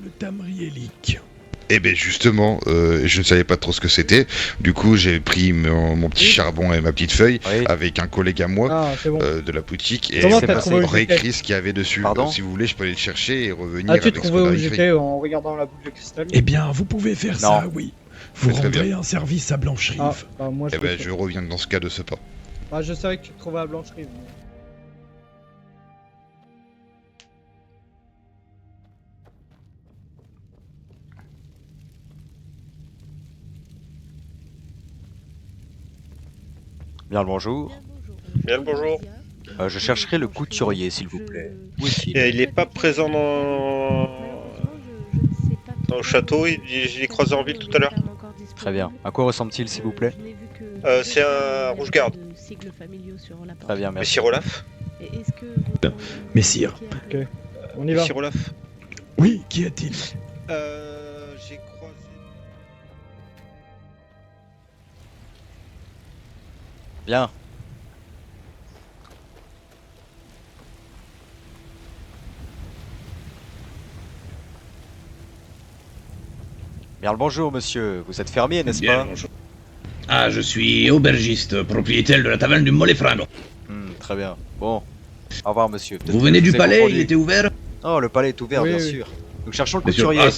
Le tamriélique. Eh ben justement, je ne savais pas trop ce que c'était. Du coup, j'ai pris mon petit charbon et ma petite feuille avec un collègue à moi de la boutique et Comment on t'as trouvé a où j'étais? réécrit ce qu'il y avait dessus. Si vous voulez, je peux aller le chercher et revenir As-tu avec ce trouvé qu'on a où écrit. j'étais en regardant la boule de cristal? Eh bien, vous pouvez faire ça, oui. Vous Très rendrez bien. un service à Blancherive. Ah, bah moi je Eh ben, je reviens dans ce cas de ce pas. Bah je savais que tu te trouvais à Blancherive. Mais... Bien le bonjour. Bien le bonjour. Je chercherai le couturier, s'il vous plaît. Où est-il? Il n'est pas présent dans le château, je l'ai croisé en ville tout à l'heure. Très bien. À quoi ressemble-t-il, s'il vous plaît? C'est un rouge-garde. Très bien, merci. Messire Olaf. Messire. Ok, on y va. Messire Olaf. Oui, qu'y a-t-il? J'ai croisé... Bien. Bien le bonjour, monsieur. Vous êtes fermier, n'est-ce Bien, pas? bonjour. Ah, je suis aubergiste, propriétaire de la taverne du Molefrano. Très bien. Bon. Au revoir, monsieur. Vous venez du palais, il était ouvert? Oh, le palais est ouvert, Oui, bien oui. sûr. Nous cherchons le Bien sûr. couturier.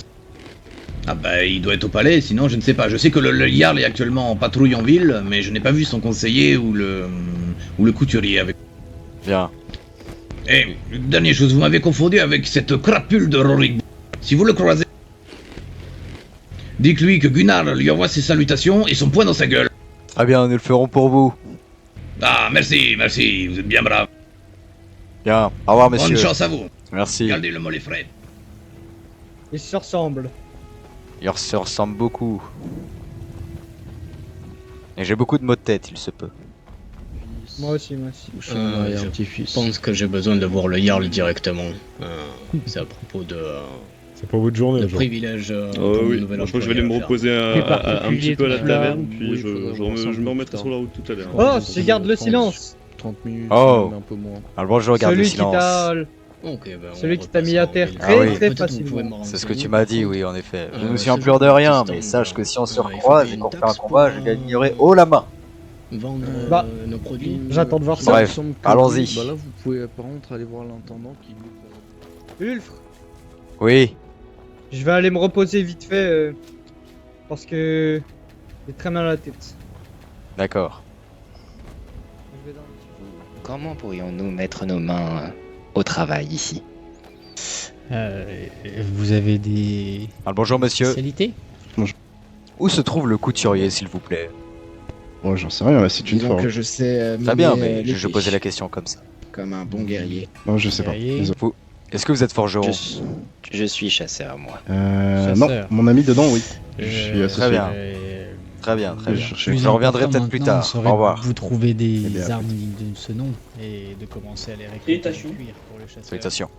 Ah bah, il doit être au palais, sinon je ne sais pas. Je sais que le Jarl est actuellement en patrouille en ville, mais je n'ai pas vu son conseiller ou le couturier avec... Bien. Et, dernière chose, vous m'avez confondu avec cette crapule de Rorik. Si vous le croisez, dites-lui que Gunnar lui envoie ses salutations et son poing dans sa gueule. Très bien, nous le ferons pour vous. Ah, merci, merci, vous êtes bien brave. Bien. Au revoir, monsieur. Bonne chance à vous. Merci. Gardez le mollet frais. Ils se ressemblent. Ils se ressemblent beaucoup. Et j'ai beaucoup de maux de tête, il se peut. Moi aussi, moi aussi. Je pense que j'ai besoin de voir le Jarl directement. C'est à propos de... C'est pas votre journée, le genre. privilège. Oui, moi je crois que je vais aller me reposer un petit peu à la taverne, puis je me remettrai sur la route tout à l'heure. Oh, je garde le silence. 30 minutes, Oh. un peu moins. Alors bonjour, garde le Celui qui silence. t'a... Ok, ben, Celui qui t'a mis à terre Ah très oui. très facilement. C'est ce que tu m'as dit, oui, en effet. Je ne me souviens plus de rien, mais sache que si on se recroise et qu'on fait un combat, je gagnerai haut la main. Vendre Bah, nos produits. j'attends de voir ça. Bref, allons-y. Bah là, vous pouvez par contre aller voir l'intendant qui vous... Ulf, Oui. je vais aller me reposer vite fait parce que j'ai très mal à la tête. D'accord. Je vais dans- Comment pourrions-nous mettre nos mains au travail ici? Vous avez des Alors, bonjour, monsieur. spécialités? Où se trouve le couturier, s'il vous plaît? Moi, j'en sais rien, c'est une Disons fois. que je sais Très bien, mener, mais je l'épée, posais la question comme ça. comme un bon guerrier. Non, je sais pas. Guerrier. Désolé. Est-ce que vous êtes forgeron? Je suis chasseur, moi. Non, Chasseur. mon ami dedans, oui. Je suis associé. Très bien. Très bien, très Je bien. cherchais. Plus Je reviendrai important peut-être plus maintenant tard. serait Au revoir. de vous trouver Eh des bien, armes dignes de ce nom et de commencer à les récolter et Salutations. cuire pour le chasseur. Salutations.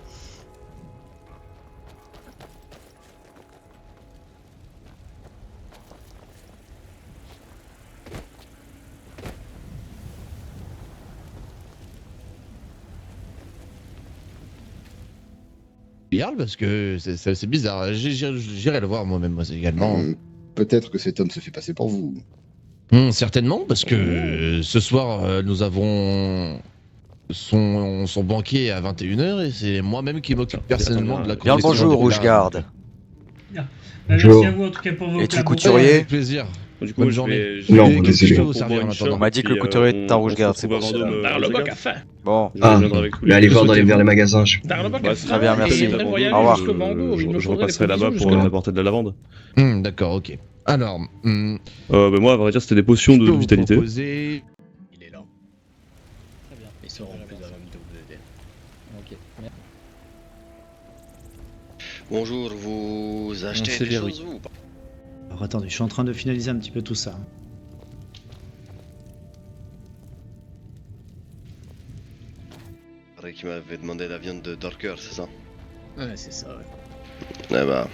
Jarl, parce que c'est bizarre. J'irai le voir moi-même, moi également. Peut-être que cet homme se fait passer pour vous. Certainement, parce que ce soir, nous avons son banquier à 21h et c'est moi-même qui m'occupe personnellement de la Bien le congestion bonjour, des Rouge villas. Garde. Merci à vous en tout cas pour vos Es-tu collaborations. couturier? Avec plaisir. Du coup, Bonne je journée. vais... Non, je vais- désolé. je vais vous servir boire en une attendant. shot, On m'a dit que le puis, couturier était un on rouge se garde, c'est retrouve pour à ça. Vendôme, Dans le Jacques. boc à fin. Bon, Je reviendrai avec tous les- aller voir dans les magasins. Dans le boc Bah, à c'est fin. très bien, merci. Et Au voyage revoir. jusqu'au Bango, il me Je faudrait repasserai des là-bas provisions pour jusque-là. apporter de la lavande. D'accord, ok. Alors, Bah, moi, à vrai dire, c'était des potions je peux de vous vitalité. proposer... Il est là. Très bien. Ils seront plus à même de vous aider. Ok. Bonjour, vous achetez sait des bien, choses, vous? Alors attendez, je suis en train de finaliser un petit peu tout ça. Rick m'avait demandé la viande de Dorker, c'est ça? Ouais, c'est ça, ouais. Eh bah,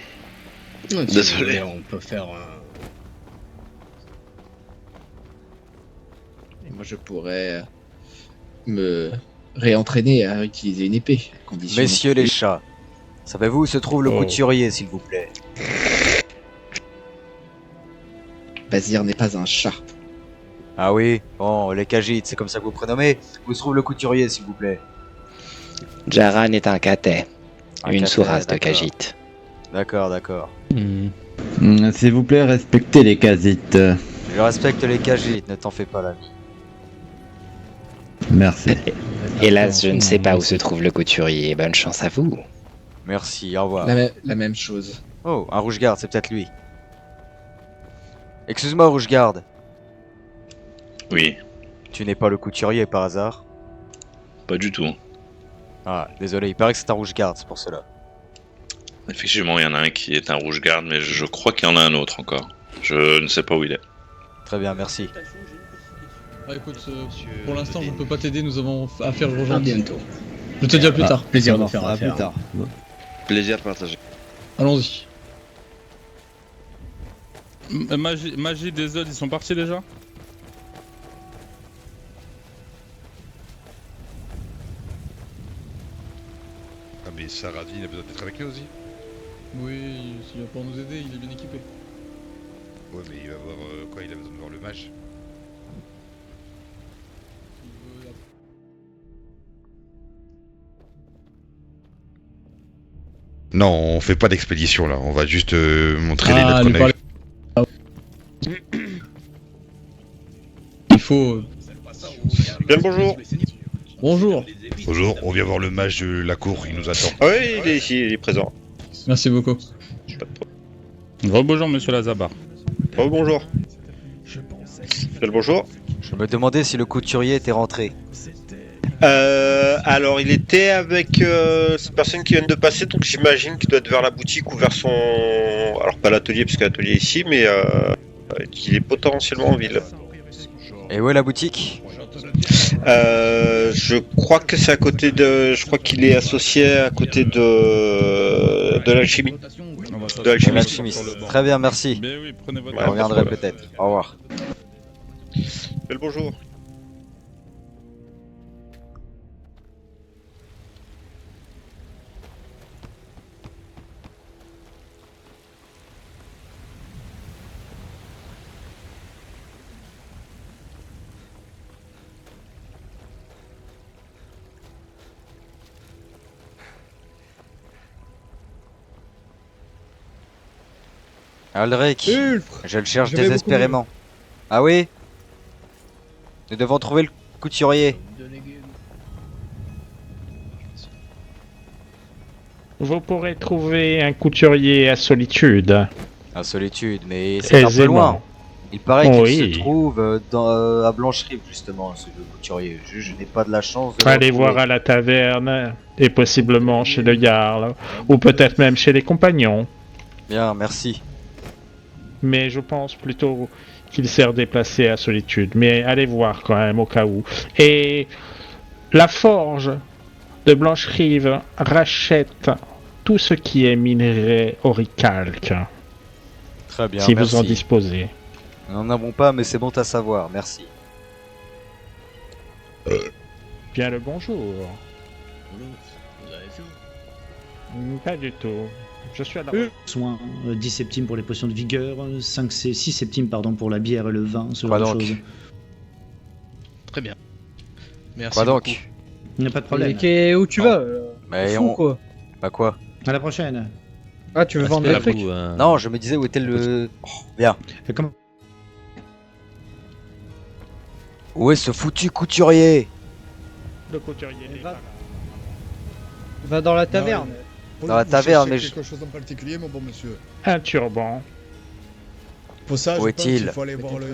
Ouais, si Désolé. vous voulez, on peut faire un... Et moi, je pourrais me réentraîner à utiliser une épée. à condition- messieurs les chats, Savez-vous où se trouve le couturier, s'il vous plaît? Bazir n'est pas un chat. Ah oui, bon, les Khajiits, c'est comme ça que vous prénommez. Où se trouve le couturier, s'il vous plaît? Jaran est un Katet. Une Katet, sous-race de d'accord. Khajiit. D'accord. S'il vous plaît, respectez les casites. Je respecte les Khajiits, ne t'en fais pas l'ami. Merci. Hélas, je ne sais pas où se trouve le couturier. Bonne chance à vous. Merci, au revoir. La même chose. Oh, un rouge-garde, c'est peut-être lui. Excuse-moi, rouge-garde. Oui, Tu n'es pas le couturier par hasard? pas du tout. Ah, désolé, il paraît que c'est un rouge-garde, c'est pour cela. Effectivement, il y en a un qui est un rouge-garde, mais je crois qu'il y en a un autre encore. Je ne sais pas où il est. Très bien, merci. Écoute, pour l'instant, je ne peux pas t'aider, nous avons affaire urgente. À bientôt. Je te dis à plus tard. Plaisir de faire affaire. Plus tard. Plaisir partagé. Allons-y. Magie des Odes, ils sont partis déjà? Ah mais Saradin il a besoin d'être avec nous aussi. Oui, s'il va pour nous aider, il est bien équipé. Ouais mais il va voir quoi, il a besoin de voir le mage. Non, on fait pas d'expédition là, on va juste montrer les notes qu'on a eues. Il faut... Bien le bonjour. Bonjour. Bonjour, on vient voir le mage de la cour, il nous attend. Ah oui, il est ici, il est présent. Merci beaucoup. Bonjour monsieur Lazabar. Oh bonjour. Bien le bonjour. Je me demandais si le couturier était rentré. Alors il était avec cette personne qui vient de passer, donc j'imagine qu'il doit être vers la boutique ou vers son... Alors pas l'atelier, parce que l'atelier est ici, mais qu'il est potentiellement en ville. Et où est la boutique? Je crois que c'est à côté de... Je crois qu'il est associé à côté de l'alchimie. De l'alchimiste. Très bien, merci. Ben oui, prenez votre Je reviendrai peut-être. Au revoir. Bel bonjour. Aldric, je le cherche désespérément. Ah oui? Nous devons trouver le couturier. Vous pourrez trouver un couturier à Solitude. À Solitude, mais c'est un peu loin. Il paraît qu'il se trouve à Blancherive, justement, ce couturier. Je n'ai pas de la chance de Allez voir à la taverne, et possiblement chez le Jarl, ou peut-être même chez les compagnons. Bien, merci. Mais je pense plutôt qu'il sert déplacé à Solitude. Mais allez voir quand même au cas où. Et la forge de Blancherive rachète tout ce qui est minerai oricalque. Très bien, si merci. vous en disposez. Nous n'en avons pas, mais c'est bon à savoir, merci. Bien le bonjour. Pas du tout. Je suis à la... Soins, 10 septimes pour les potions de vigueur, 6 septimes pardon, pour la bière et le vin, ce genre de choses. Très bien. Merci. Quoi donc? Il n'y a pas de problème. Et où tu vas Mais fou, quoi. Bah quoi? À la prochaine. Ah, tu veux vendre le truc? Non, je me disais où était le... Oh, bien. Et comment... Où est ce foutu couturier? Le couturier n'est pas là. Va dans la taverne. Dans la taverne, mais quelque chose en particulier, mon bon monsieur. Un turban. Pour ça, où je pense est-il? qu'il faut aller voir le...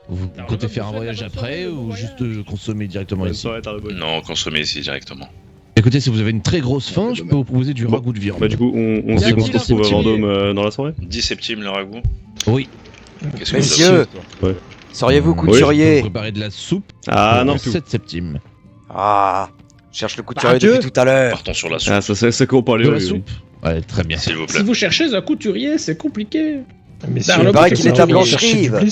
Vous comptez faire un voyage après ou juste consommer directement ici? Non, consommer ici directement. Écoutez, si vous avez une très grosse faim, je peux vous proposer du ragoût de viande. Bah du coup, on se dit qu'on se retrouve à Vendôme dans la soirée? 10 septimes le ragoût. Oui. Qu'est-ce que Messieurs, ouais. seriez-vous couturier? Je peux préparer de la soupe. Ah non, 7 septimes. Ah, je cherche le couturier depuis tout à l'heure. Partons sur la soupe. Ah, ça c'est qu'on parlait De la soupe. Ouais, très bien. S'il vous plaît. Si vous cherchez un couturier, c'est compliqué. Il paraît qu'il est à Blancherive.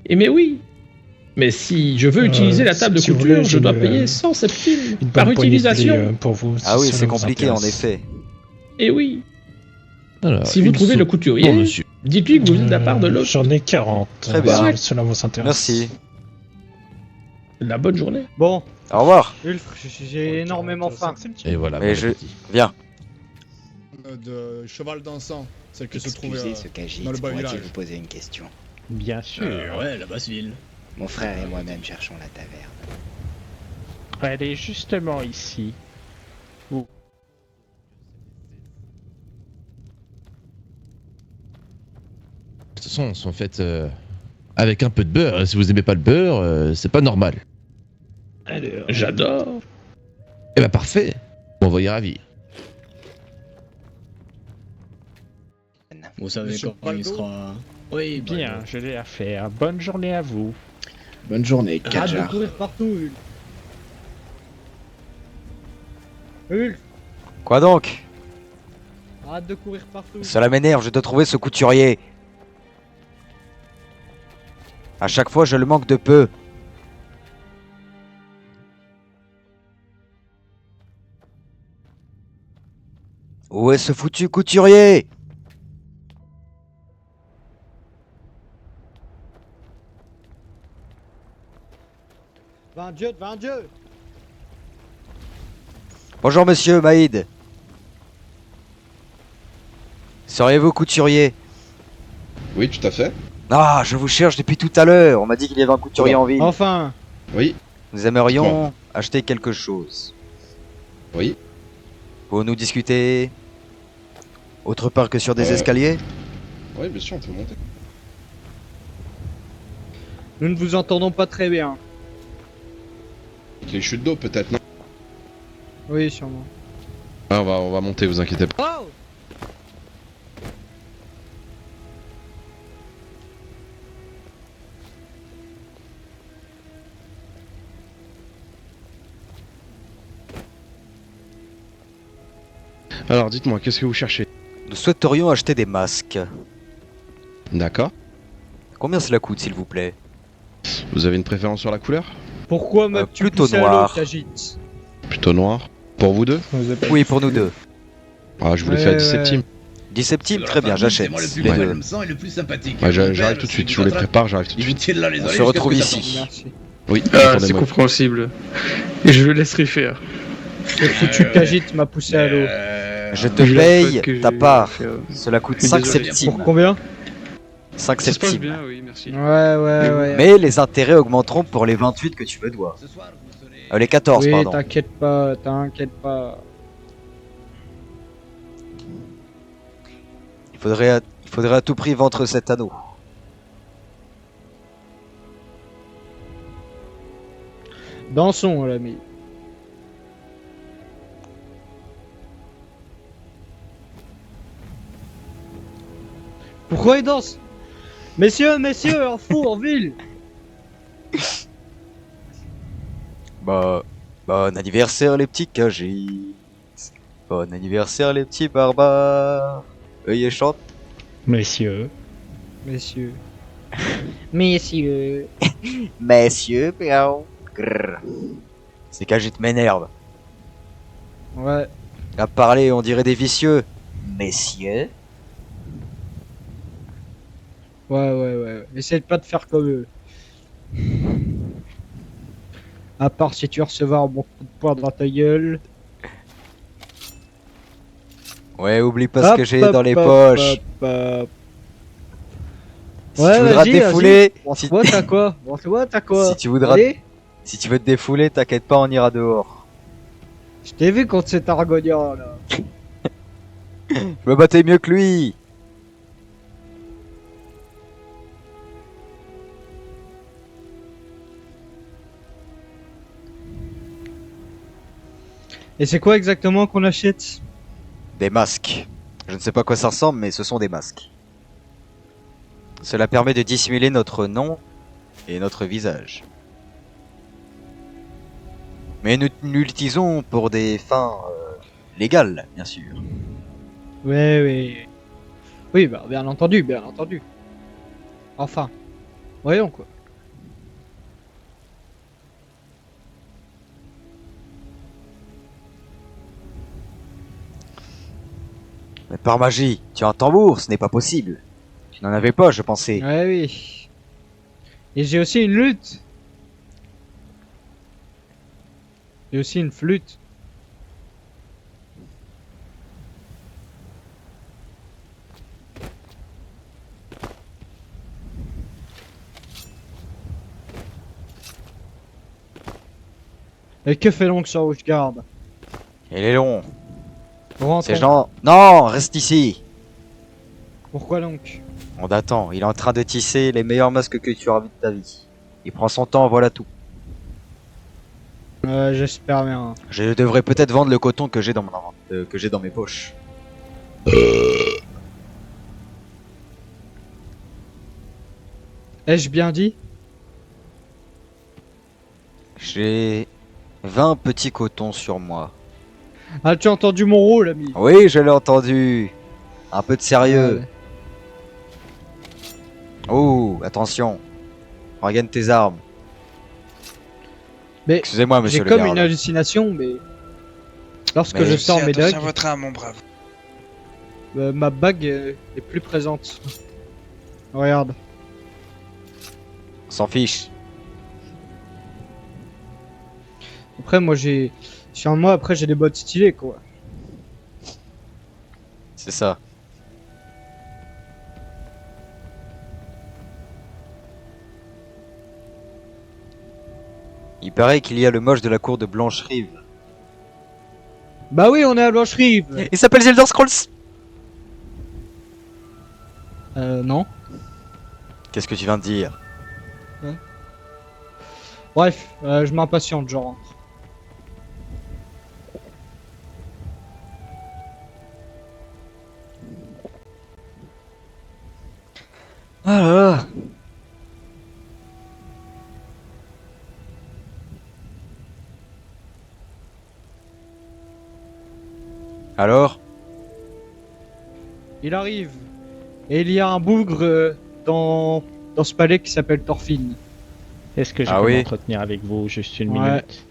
Et mais oui. Mais si je veux utiliser la table de si vous couture, voulez, je dois j'ai payer 100 septimes Une par bonne poignée de blé, utilisation. pour vous. Ah oui, si c'est cela vous compliqué en intéresse. effet. Et oui. Alors, Si vous une trouvez le soupe couturier, pour monsieur. dites-lui que vous êtes de la part de l'autre. J'en ai 40. Très bien. Si cela vous intéresse. Merci. La bonne journée. Bon, Au revoir. Ulf, j'ai énormément faim. Et voilà. Mais bon je... appétit. Viens. De cheval dansant, celle qui se trouve Excusez ce Khajiit, dans le bas pourrais-je village. vous poser une question? Bien sûr. Ouais, la basse ville. Mon frère et moi-même cherchons la taverne. Elle est justement ici. De toute façon, elles sont faites avec un peu de beurre. Si vous aimez pas le beurre, c'est pas normal. J'adore. Eh bah parfait. Bon, on va y ravir. Vous savez Monsieur quand il Baldo sera... Oui, Bien, je l'ai à faire. Bonne journée à vous. Bonne journée, Arrête de Kadjar. courir partout, Ulf. Ulf, Quoi donc? arrête de courir partout. Cela m'énerve, je dois trouver ce couturier. À chaque fois, je le manque de peu. Où est ce foutu couturier? Va un dieu, va un dieu. Bonjour monsieur Maïd. Seriez-vous couturier? Oui, tout à fait. Ah, je vous cherche depuis tout à l'heure. On m'a dit qu'il y avait un couturier en ville. Enfin. Oui. Nous aimerions acheter quelque chose. Oui. Pour nous discuter autre part que sur des escaliers? Oui, bien sûr, on peut monter. Nous ne vous entendons pas très bien. Les chutes d'eau, peut-être, non? Oui, sûrement. Ah, on va monter, vous inquiétez pas. Oh! Alors, dites-moi, qu'est-ce que vous cherchez? Nous souhaiterions acheter des masques. D'accord. Combien cela coûte, s'il vous plaît? Vous avez une préférence sur la couleur? Pourquoi m'as-tu plutôt poussé à l'eau, noir. Khajiit? Plutôt noir. Pour vous deux? Oui, pour nous deux. Ah, je vous le fais à 10 septimes. 10 septimes, très bien, j'achète. C'est moi le plus Les loin, deux. le me sens et le plus sympathique. Ouais, j'arrive tout de suite, je vous les prépare, j'arrive tout de suite. On se retrouve ici. Merci. Oui, Ah, c'est attendez-moi. compréhensible. Et je le laisserai faire. Le foutu Khajiit m'a poussé à l'eau. Je te Vu la paye faute que ta j'ai part. fait, Cela coûte je suis 5 désolé. septimes. Pour combien? 5 Ça se passe septimes. bien, oui, merci. Ouais. Mais les intérêts augmenteront pour les 28 que tu me dois. Les 14, Oui, pardon. t'inquiète pas. Il faudrait à tout prix vendre cet anneau. Dansons, l'ami. Pourquoi il danse? Messieurs, un fou en ville. Bon anniversaire les petits Khajiit. Bon anniversaire les petits barbares. Veuillez chanter. Messieurs. Messieurs. Miaou. Grrr. Ces Khajiit m'énervent. Ouais. À parler, on dirait des vicieux. Messieurs. Ouais. Essaye pas de faire comme eux. À part si tu veux recevoir un bon coup de poing dans ta gueule. Ouais, oublie pas ce que j'ai dans les poches. Si tu voudras te défouler, Si t'as quoi si tu voudras, Allez. si tu veux te défouler, t'inquiète pas, on ira dehors. Je t'ai vu contre cet argognant là. Je me battais mieux que lui. Et c'est quoi exactement qu'on achète? Des masques. Je ne sais pas à quoi ça ressemble, mais ce sont des masques. Cela permet de dissimuler notre nom et notre visage. Mais nous l'utilisons pour des fins légales, bien sûr. Ouais. Oui, bah bien entendu. Enfin. Voyons quoi. Mais par magie, tu as un tambour, ce n'est pas possible. Tu n'en avais pas, je pensais. Ouais, oui. Et j'ai aussi une lutte. J'ai aussi une flûte. Et que fait donc ce Rouge-Garde? Il est long. Rentrons. Ces gens... Non, reste ici. Pourquoi donc? On attend, il est en train de tisser les meilleurs masques que tu auras vu de ta vie. Il prend son temps, voilà tout. J'espère bien. Je devrais peut-être vendre le coton que j'ai dans mes poches. Ai-je bien dit? J'ai 20 petits cotons sur moi. As-tu entendu mon rôle, ami? Oui, je l'ai entendu. Un peu de sérieux. Ouais. Oh, attention. Regagne tes armes. Mais excusez-moi, monsieur j'ai le comme garde. une hallucination, mais lorsque Mais je sors mes dagues, Attention à votre âme, mon brave. ma bague est plus présente. Regarde. On s'en fiche. Après, moi j'ai. Sur moi, après j'ai des bottes stylées, quoi. C'est ça. Il paraît qu'il y a le moche de la cour de Blancherive. Bah oui, on est à Blancherive. Il s'appelle Zelda Scrolls. Non. Qu'est-ce que tu viens de dire? Bref, je m'impatiente, je rentre. Ah là là. Alors? Il arrive. Et il y a un bougre dans ce palais qui s'appelle Thorfinn. Est-ce que je peux m'entretenir avec vous juste une minute?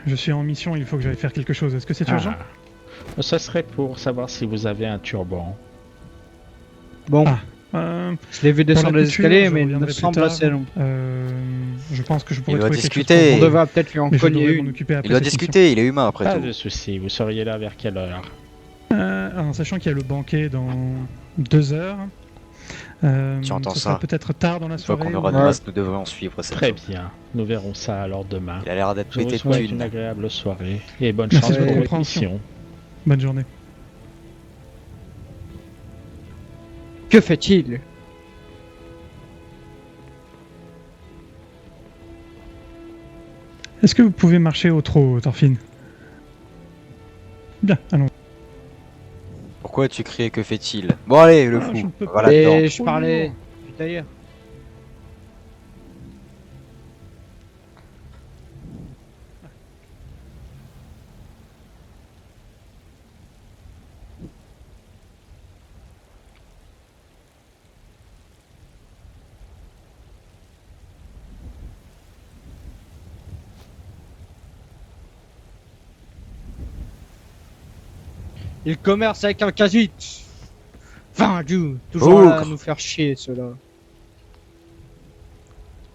Je suis en mission, il faut que j'aille faire quelque chose. Est-ce que c'est urgent? Ça serait pour savoir si vous avez un turban. Bon. Je l'ai vu descendre les escaliers, mais il me semble assez long. Je pense que je pourrais Il doit trouver discuter. quelque chose. On devrait peut-être lui en cogner une. Il doit discuter, il est humain après Pas tout. de soucis, vous seriez là vers quelle heure? En sachant qu'il y a le banquet dans 2 heures. Tu entends ce ça? sera peut-être tard dans la Une fois soirée. qu'on aura de masques, nous devrions suivre cette Très zone. bien, nous verrons ça alors demain. Il a l'air d'être Je vous pété de souhaite thunes. une agréable soirée et bonne Merci chance de votre pour votre compréhension. mission. Bonne journée. Que fait-il? Est-ce que vous pouvez marcher au trot, Thorfinn? Bien, allons. Pourquoi tu criais que fait-il? Bon allez, le fou. Voilà dedans. Et je parlais du tailleur. Il commerce avec un Kha'Zit. Vendu. Toujours là à nous faire chier, ceux-là.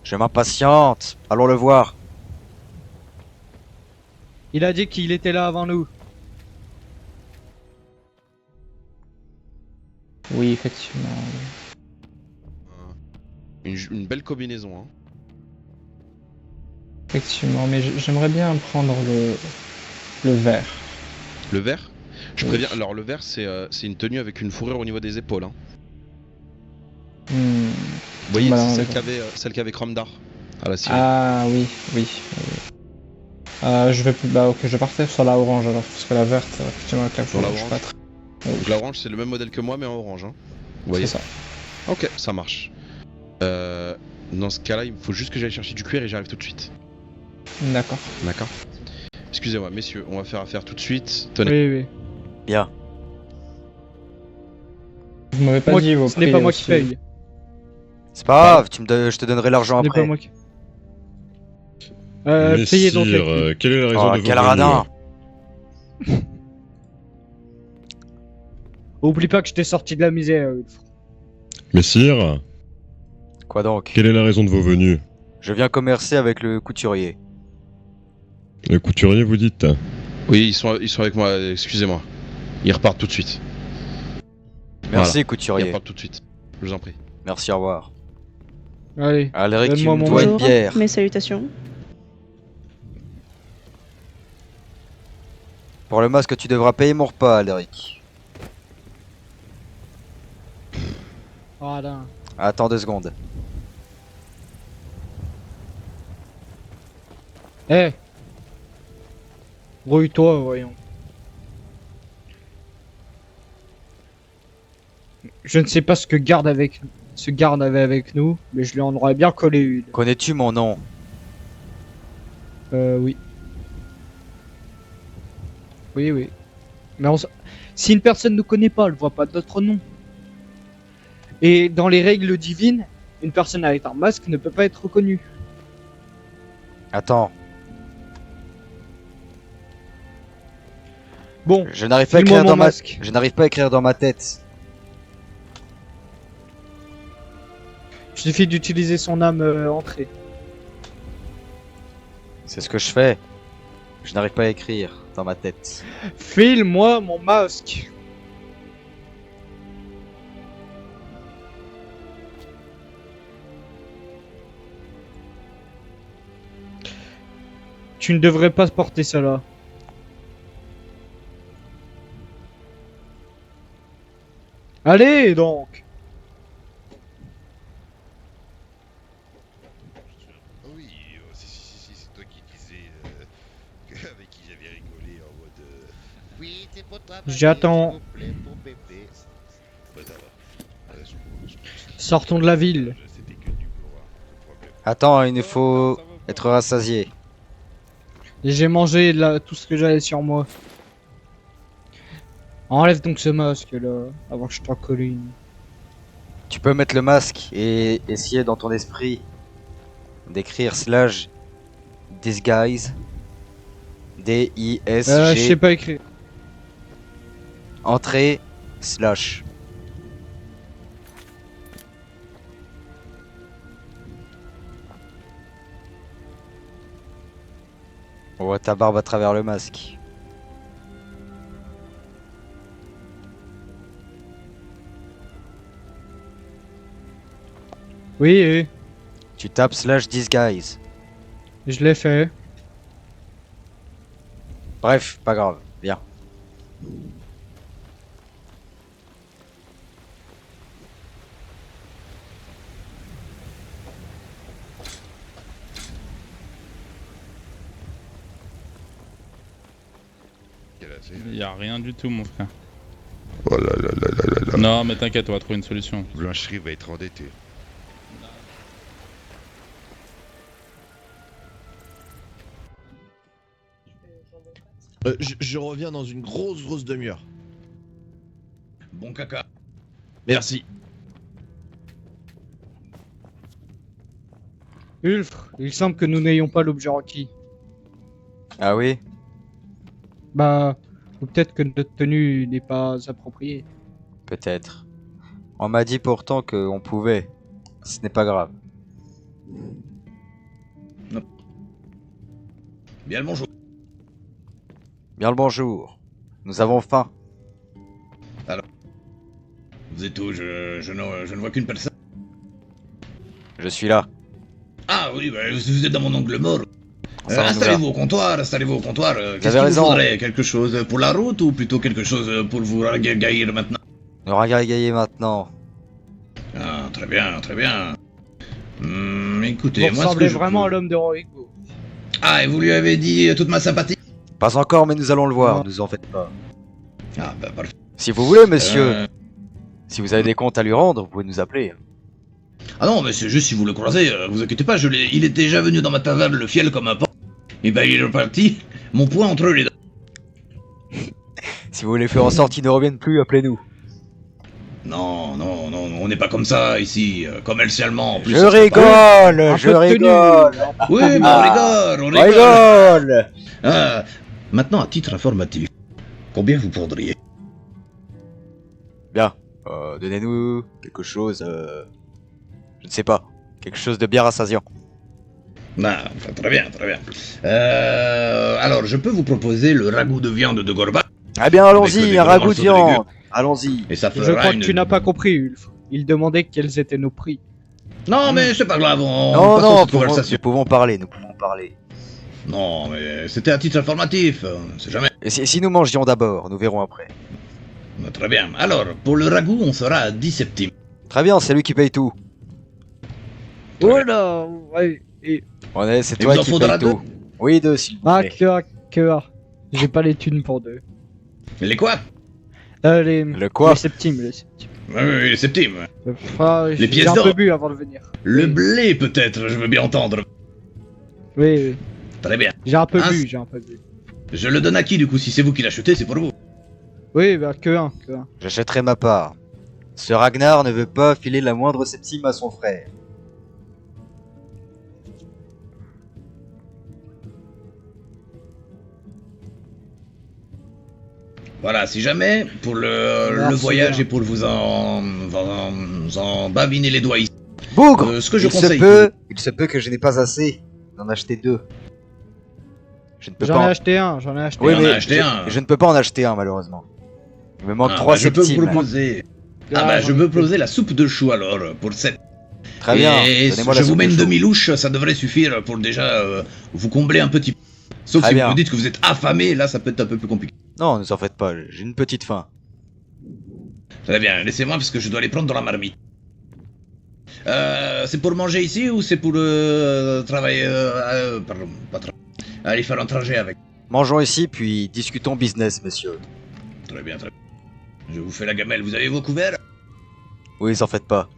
Je m'impatiente. Allons le voir. Il a dit qu'il était là avant nous. Oui, effectivement. Une belle combinaison, hein. Effectivement, mais j'aimerais bien prendre le vert. Le vert? Je préviens, alors le vert c'est une tenue avec une fourrure au niveau des épaules, hein. Vous voyez, Bah, c'est celle qu'avait Cromdar à la Syrie. Ah oui, oui. Je vais bah ok, je vais partir sur la orange alors, parce que la verte, effectivement avec la Sur la fourrure, je suis pas orange. très... Donc la orange c'est le même modèle que moi mais en orange, hein. Vous voyez C'est ça. Ok, ça marche. Dans ce cas-là, il faut juste que j'aille chercher du cuir et j'arrive tout de suite. D'accord. D'accord. Excusez-moi, messieurs, on va faire affaire tout de suite. Tenez. Oui, oui. Bien. Vous m'avez pas Moi, dit vos ce n'est prix pas moi aussi. qui paye. C'est pas grave, je te donnerai l'argent Ce n'est après. pas moi qui... payez donc les prix. Quelle est la raison Oh, de votre quel radin. Oublie pas que je t'ai sorti de la misère. Messire, Quoi donc? quelle est la raison de vos venues? Je viens commercer avec le couturier. Le couturier, vous dites? Oui, ils sont avec moi, excusez-moi. Ils repartent tout de suite. Merci, Voilà. couturier. Ils repartent tout de suite. Je vous en prie. Merci, au revoir. Allez, Alric, tu donne-moi me mon dois une bonjour. bière. Mes salutations. Pour le masque, tu devras payer mon repas, Alric. Voilà. Attends 2 secondes. Eh. Rouille-toi, voyons. Je ne sais pas ce que garde avait avec nous, mais je lui en aurais bien collé une. Connais-tu mon nom? Oui. Oui. Mais si une personne ne connaît pas, elle voit pas d'autre nom. Et dans les règles divines, une personne avec un masque ne peut pas être reconnue. Attends. Bon, Je n'arrive pas à file-moi écrire mon dans ma... masque. Je n'arrive pas à écrire dans ma tête. Il suffit d'utiliser son âme entrée. C'est ce que je fais. Je n'arrive pas à écrire dans ma tête. File-moi mon masque. Tu ne devrais pas porter ça là. Allez donc. Oui, c'est toi qui disais avec qui j'avais rigolé en mode. Oui, c'est pour toi. J'attends. S'il vous plaît, pour bébé. Bah, ça va. Sortons de la ville. Attends, il nous faut être rassasié. J'ai mangé tout ce que j'avais sur moi. Enlève donc ce masque là, avant que je t'en colle une. Tu peux mettre le masque et essayer dans ton esprit d'écrire / disguise. D-I-S-G. Je sais pas écrire. Entrée /. On voit ta barbe à travers le masque. Oui. Tu tapes / disguise. Je l'ai fait. Bref, pas grave, viens. Il y a rien du tout, mon frère. Oh là là là là là là. Non, mais t'inquiète, on va trouver une solution. Blancherie va être endettée. Je reviens dans une grosse demi-heure. Bon caca. Merci. Ulfre, il semble que nous n'ayons pas l'objet requis. Ah oui? Bah, ou peut-être que notre tenue n'est pas appropriée. Peut-être. On m'a dit pourtant qu'on pouvait. Ce n'est pas grave. Non. Bien le bonjour. Bien le bonjour. Nous avons faim. Alors, vous êtes où? Je ne vois qu'une personne. Je suis là. Ah oui, bah, vous êtes dans mon angle mort. Ça va nous Installez-vous au comptoir, installez-vous au comptoir. Qu'est-ce avez qu'il raison. vous faudrait? Quelque chose pour la route ou plutôt quelque chose pour vous ragaillir maintenant? Nous ragailler maintenant. Ah, très bien, très bien. Écoutez, Vous moi ce que ressemblez je vraiment peux- à l'homme de Rorigo. Ah, et vous lui avez dit toute ma sympathie? Pas encore, mais nous allons le voir, ne vous en faites pas. Ah, bah parfait. Si vous voulez, monsieur. Si vous avez des comptes à lui rendre, vous pouvez nous appeler. Ah non, mais c'est juste si vous le croisez, vous inquiétez pas, il est déjà venu dans ma taverne le fiel comme un porc. Et bah il est reparti, mon poing entre les dents. Si vous voulez faire en sorte qu'il ne revienne plus, appelez-nous. Non, on n'est pas comme ça ici, commercialement en plus. Je ça serait rigole, pas- je rigole. Oui, mais on rigole, rigole. Ah, maintenant, à titre informatif, combien vous prendriez? Bien. Donnez-nous quelque chose... Je ne sais pas. Quelque chose de bien rassasiant. Bah, très bien, très bien. Alors, je peux vous proposer le ragoût de viande de Gorba. Eh bien, allons-y, un ragoût de viande. Allons-y. Et ça Je fera crois une... que tu n'as pas compris, Ulf. Il demandait quels étaient nos prix. Non, mais c'est pas grave, on Non, passe non, cette conversation. nous pouvons parler. Non, mais c'était à titre informatif, on sait jamais. Et si nous mangions d'abord, nous verrons après. Très bien. Alors, pour le ragoût, on sera à 10 centimes. Très bien, c'est lui qui paye tout. Oh là, ouais. C'est Et toi vous en qui faudra paye tout. Oui, 2 s'il vous Ah, plaît. que j'ai pas les thunes pour 2. Les quoi? Le quoi? Les septimes, les septimes. Oui, les septimes. Les pièces J'ai un d'or. peu bu avant de venir. Le blé, peut-être, je veux bien entendre. Oui. Très bien. J'ai un peu Ah, bu, j'ai un peu bu. Je le donne à qui, du coup? Si c'est vous qui l'achetez, c'est pour vous. Oui, bah que un. J'achèterai ma part. Ce Ragnar ne veut pas filer la moindre septime à son frère. Voilà, si jamais, pour le Merci voyage bien. et pour vous en baviner les doigts ici. Bougre Ce que je il conseille. se peut que je n'ai pas assez d'en acheter 2. Je ne peux J'en pas ai en- acheté un, j'en ai acheté Oui, un. mais je ne peux pas en acheter un, malheureusement. Il me manque 3 Je peux vous septimes. proposer. Je peux proposer la soupe de chou alors, pour 7. Très bien, Et donnez-moi je la vous soupe mets de une chou. demi-louche, ça devrait suffire pour déjà vous combler un petit peu. Sauf Très si bien. vous me dites que vous êtes affamé, là ça peut être un peu plus compliqué. Non, ne vous en faites pas, j'ai une petite faim. Très bien, laissez-moi parce que je dois les prendre dans la marmite. C'est pour manger ici ou c'est pour travailler... pardon, pas travailler. Aller faire un trajet avec. Mangeons ici, puis discutons business, messieurs. Très bien, très bien. Je vous fais la gamelle, vous avez vos couverts? Oui, ne en faites pas.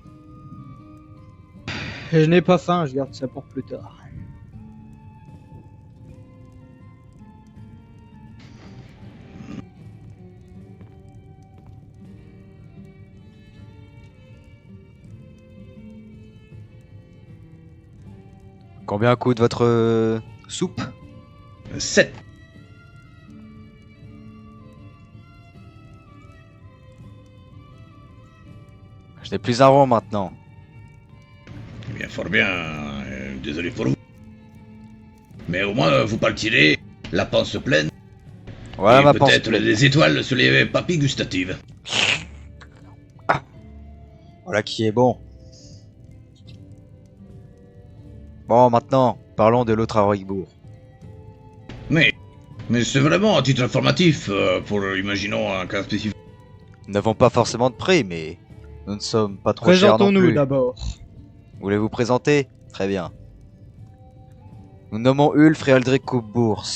Je n'ai pas faim, je garde ça pour plus tard. Combien coûte votre soupe? 7. Je n'ai plus un rond maintenant. Eh bien, fort bien. Désolé pour vous. Mais au moins, vous partirez la panse pleine. Voilà et ma panse peut-être pleine. des étoiles sur les papilles gustatives. Voilà qui est bon. Bon, maintenant, parlons de l'autre à Roigbourg. Mais c'est vraiment un titre informatif pour, imaginons, un cas spécifique. Nous n'avons pas forcément de prix, mais nous ne sommes pas trop chers non Présentons-nous plus. d'abord. Voulez vous présenter? Très bien. Nous nommons Ulf et Aldric Coupe-Bours.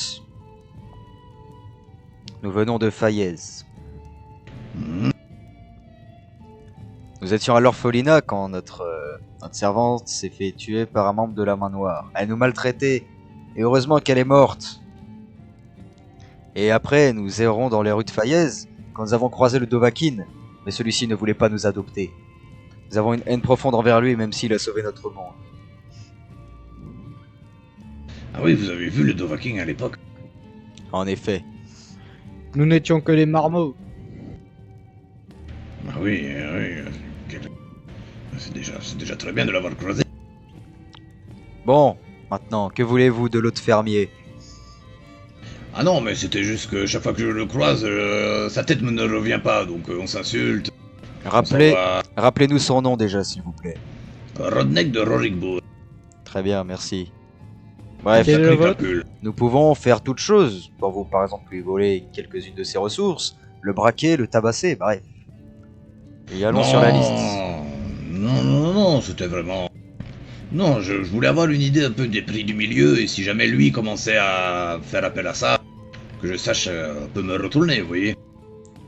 Nous venons de Fayez. Nous étions à l'orphelinat quand notre servante s'est fait tuer par un membre de la Main Noire. Elle nous maltraitait, et heureusement qu'elle est morte. Et après, nous errons dans les rues de Fayez quand nous avons croisé le Dovahkiin, mais celui-ci ne voulait pas nous adopter. Nous avons une haine profonde envers lui, même s'il a sauvé notre monde. Ah oui, vous avez vu le Dovahkiin à l'époque. En effet. Nous n'étions que les marmots. Ah oui, c'est déjà très bien de l'avoir croisé. Bon, maintenant, que voulez-vous de l'autre fermier? Ah non, mais c'était juste que chaque fois que je le croise, sa tête ne revient pas, donc on s'insulte. Rappelez-nous son nom déjà, s'il vous plaît. Rodneck de Rorikbourg. Très bien, merci. Bref, Quel est le vôtre ? nous pouvons faire toutes choses. Pour vous, par exemple, lui voler quelques-unes de ses ressources, le braquer, le tabasser, bref. Et allons sur la liste. Non, c'était vraiment... Non, je voulais avoir une idée un peu des prix du milieu, et si jamais lui commençait à faire appel à ça, que je sache un peu me retourner, vous voyez.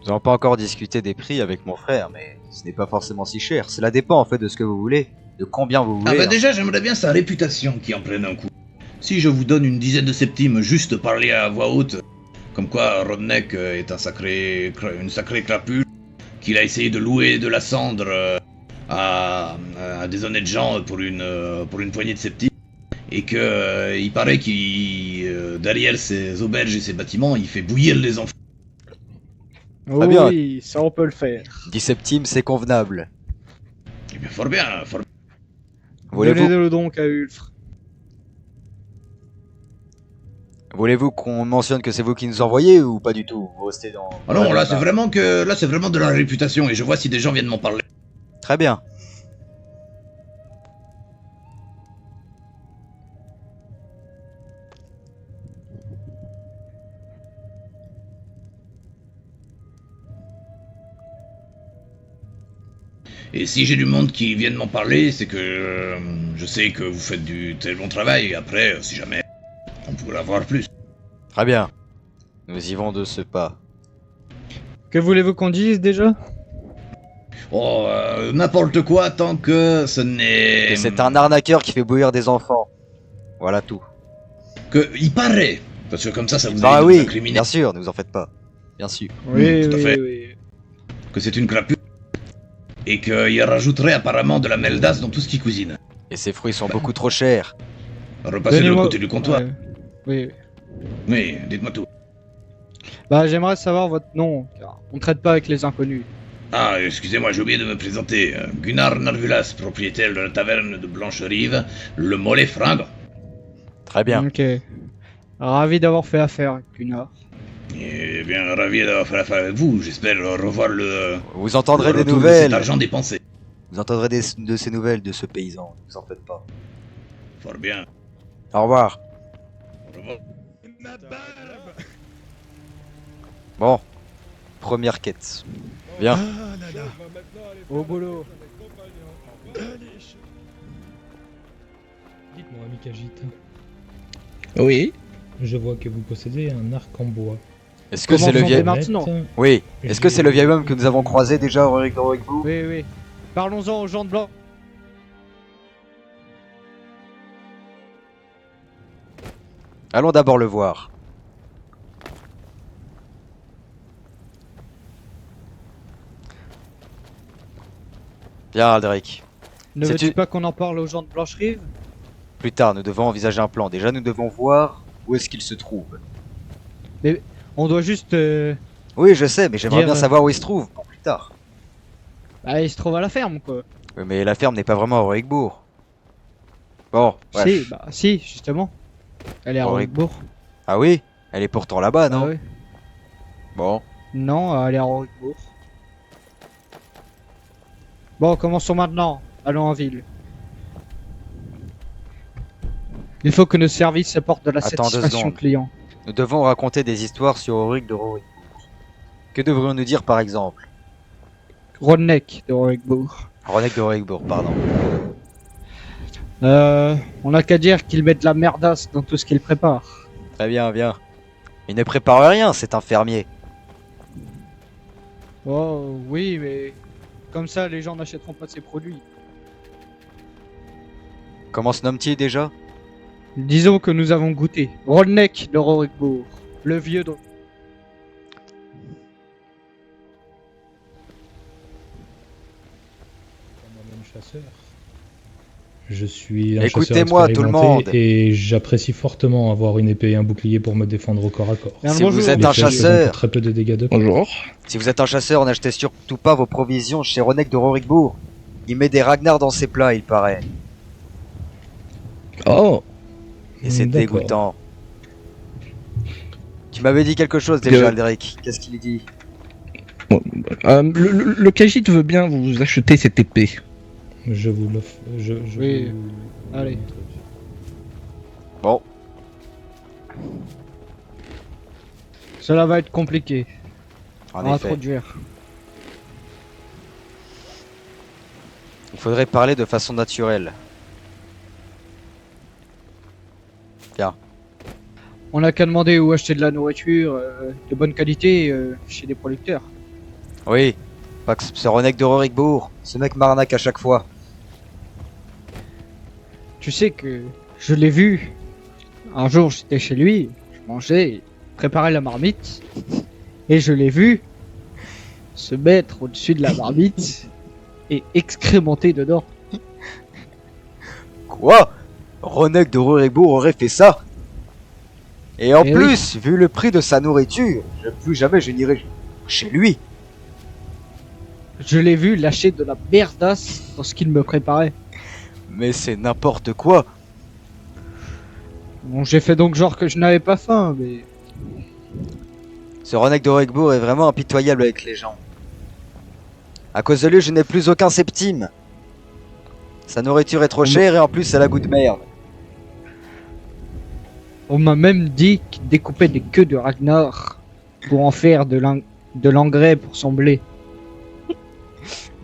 Nous n'avons pas encore discuté des prix avec mon frère, mais ce n'est pas forcément si cher. Cela dépend en fait de ce que vous voulez, de combien vous voulez. Ah bah hein. déjà, j'aimerais bien sa réputation qui en prenne un coup. Si je vous donne une dizaine de septimes juste parler à voix haute, comme quoi Rodneck est une sacrée crapule, qu'il a essayé de louer de la cendre à des honnêtes gens pour une poignée de septimes, et que il paraît qu'il derrière ses auberges et ses bâtiments, il fait bouillir les enfants. Très bien. Oui, ça on peut le faire. 10 centimes, c'est convenable. Eh bien, fort bien, fort bien. Donnez-le donc à Ulfr. Voulez-vous qu'on mentionne que c'est vous qui nous envoyez ou pas du tout? Vous restez dans... Ah non, là c'est vraiment de la réputation et je vois si des gens viennent m'en parler. Très bien. Et si j'ai du monde qui vienne m'en parler, c'est que je sais que vous faites du très bon travail. Après, si jamais, on pourrait avoir plus. Très bien. Nous y vont de ce pas. Que voulez-vous qu'on dise déjà? Oh, n'importe quoi tant que ce n'est... Et c'est un arnaqueur qui fait bouillir des enfants. Voilà tout. Que il paraît. Parce que comme ça vous Ah évite de oui, vous incriminer. bien sûr, ne vous en faites pas. Bien sûr. Oui, tout à fait. oui. Que c'est une crapule. Et qu'il rajouterait apparemment de la meldasse dans tout ce qu'il cuisine. Et ces fruits sont beaucoup trop chers. Repassez de l'autre côté du comptoir. Oui. Oui, dites-moi tout. Bah, j'aimerais savoir votre nom, car on traite pas avec les inconnus. Ah, excusez-moi, j'ai oublié de me présenter. Gunnar Narvulas, propriétaire de la taverne de Blancherive, le Mollet Fringant. Très bien. Ok. Ravi d'avoir fait affaire, Gunnar. Eh bien, ravi d'avoir fait affaire avec vous. J'espère revoir le... Vous entendrez le des retour de nouvelles. cet argent dépensé. Vous entendrez de ces nouvelles de ce paysan. Ne vous en faites pas. Fort bien. Au revoir. Au revoir. Bon. Première quête. Viens. Au boulot. Dites-moi, ami Khajiit. Oui. Je vois que vous possédez un arc en bois. Est-ce que c'est le vieil... maintenant? Oui. Est-ce que c'est le vieil homme que nous avons croisé déjà au Rigbourg? Oui, oui. Parlons-en aux gens de blanc. Allons d'abord le voir. Bien, Alderic. Ne veux-tu pas qu'on en parle aux gens de Blancherive? Plus tard, nous devons envisager un plan. Déjà, nous devons voir où est-ce qu'il se trouve. Mais on doit juste... Oui, je sais, mais j'aimerais dire, bien savoir où il se trouve pour plus tard. Bah, il se trouve à la ferme, quoi. Oui, mais la ferme n'est pas vraiment à Rigbourg. Bon, bref. Si, bah si, justement. Elle est à Auricbourg. Ah oui? Elle est pourtant là-bas, non? Ah oui. Bon. Non, elle est à Auricbourg. Bon, commençons maintenant. Allons en ville. Il faut que nos services apportent de la Attends 2 satisfaction secondes. client. Nous devons raconter des histoires sur Auric de Rorikbourg. Que devrions-nous dire par exemple? Rodneck de Auricbourg. Rodneck de Rorikbourg, pardon. On n'a qu'à dire qu'il met de la merdasse dans tout ce qu'il prépare. Très bien, bien. Il ne prépare rien, c'est un fermier. Oh, oui, mais comme ça, les gens n'achèteront pas de ses produits. Comment se nomme-t-il déjà? Disons que nous avons goûté. Rodneck de Auricbourg. Le vieux de... Moi-même chasseur. Je suis un Écoutez-moi, tout le monde. Et j'apprécie fortement avoir une épée et un bouclier pour me défendre au corps à corps. Si vous êtes un chasseur, très peu de dégâts de... Bonjour. Si vous êtes un chasseur, n'achetez surtout pas vos provisions chez Rodneck de Rorikbourg. Il met des Ragnar dans ses plats, il paraît. Oh. Et c'est D'accord. dégoûtant. Tu m'avais dit quelque chose déjà, Alderic. Qu'est-ce qu'il dit? Le Khajiit veut bien vous acheter cette épée. Je vous l'offre. Oui, allez. Bon. Cela va être compliqué. En à effet. introduire. Il faudrait parler de façon naturelle. Bien. On n'a qu'à demander où acheter de la nourriture de bonne qualité chez des producteurs. Oui. Pas que c'est Rodneck de Rorikbourg. Ce mec m'arnaque à chaque fois. Tu sais que je l'ai vu. Un jour, j'étais chez lui, je mangeais, il préparait la marmite, et je l'ai vu se mettre au-dessus de la marmite et excrémenter dedans. Quoi? Rodneck de Rorikbourg aurait fait ça? Et en Eh plus, vu le prix de sa nourriture, plus jamais je n'irai Chez lui. Je l'ai vu lâcher de la merdasse lorsqu'il me préparait. Mais c'est n'importe quoi. Bon, j'ai fait donc genre que je n'avais pas faim, mais... Ce Ronek de Rorikbourg est vraiment impitoyable avec les gens. À cause de lui, je n'ai plus aucun septime. Sa nourriture est trop chère et en plus, elle a goût de merde. On m'a même dit qu'il découpait des queues de Ragnar pour en faire de l'engrais pour son blé.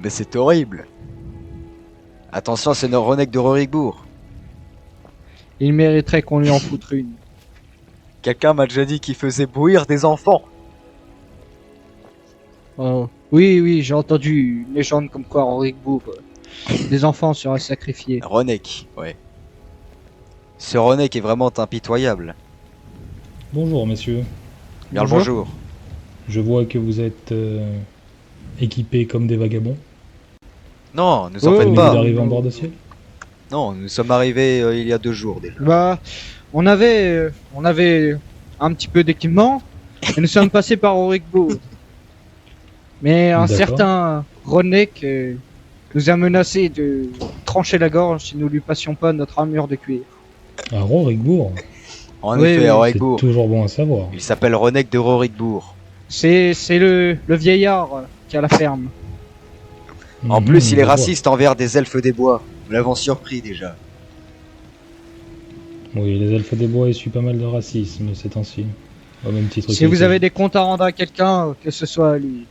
Mais c'est horrible. Attention, c'est notre Ronek de Rorikbourg. Il mériterait qu'on lui en foutre une. Quelqu'un m'a déjà dit qu'il faisait bouillir des enfants. Oh. Oui, j'ai entendu une légende comme quoi Rorikbourg, des enfants seraient sacrifiés. Ronek, ouais. Ce Ronek est vraiment impitoyable. Bonjour, messieurs. Bien le bonjour. Je vois que vous êtes équipés comme des vagabonds. Non, nous en faites pas. Vous arrivez en bord de ciel? Non, nous sommes arrivés il y a 2 jours déjà. Bah, on avait un petit peu d'équipement et nous sommes passés par Rorikbourg. Mais un certain Ronek nous a menacé de trancher la gorge si nous lui passions pas notre armure de cuir. À Rorikbourg? En effet, à Rorikbourg. C'est toujours bon à savoir. Il s'appelle Ronek de Rorikbourg. C'est le vieillard qui a la ferme. En plus, il est raciste envers des elfes des bois. Nous l'avons surpris déjà. Oui, les elfes des bois essuient pas mal de racisme ces temps-ci. Au même titre Si vous avez des comptes à rendre à quelqu'un, que ce soit à lui.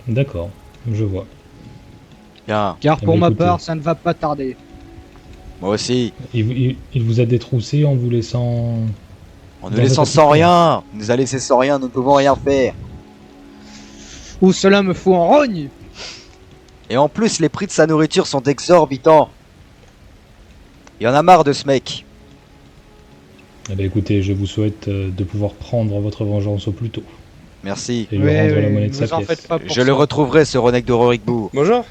D'accord, je vois. Bien. Car pour ma écoutez. part, ça ne va pas tarder. Moi aussi. Il vous a détroussé en vous laissant... En nous laissant sans rien. Il nous a laissé sans rien, nous ne pouvons rien faire. Ou cela me fout en rogne. Et en plus, les prix de sa nourriture sont exorbitants. Il y en a marre de ce mec. Eh bien écoutez, je vous souhaite de pouvoir prendre votre vengeance au plus tôt. Merci. Et lui rendre la monnaie de sa pièce. Je le retrouverai, ce Ronek de Rorikbourg. Bonjour.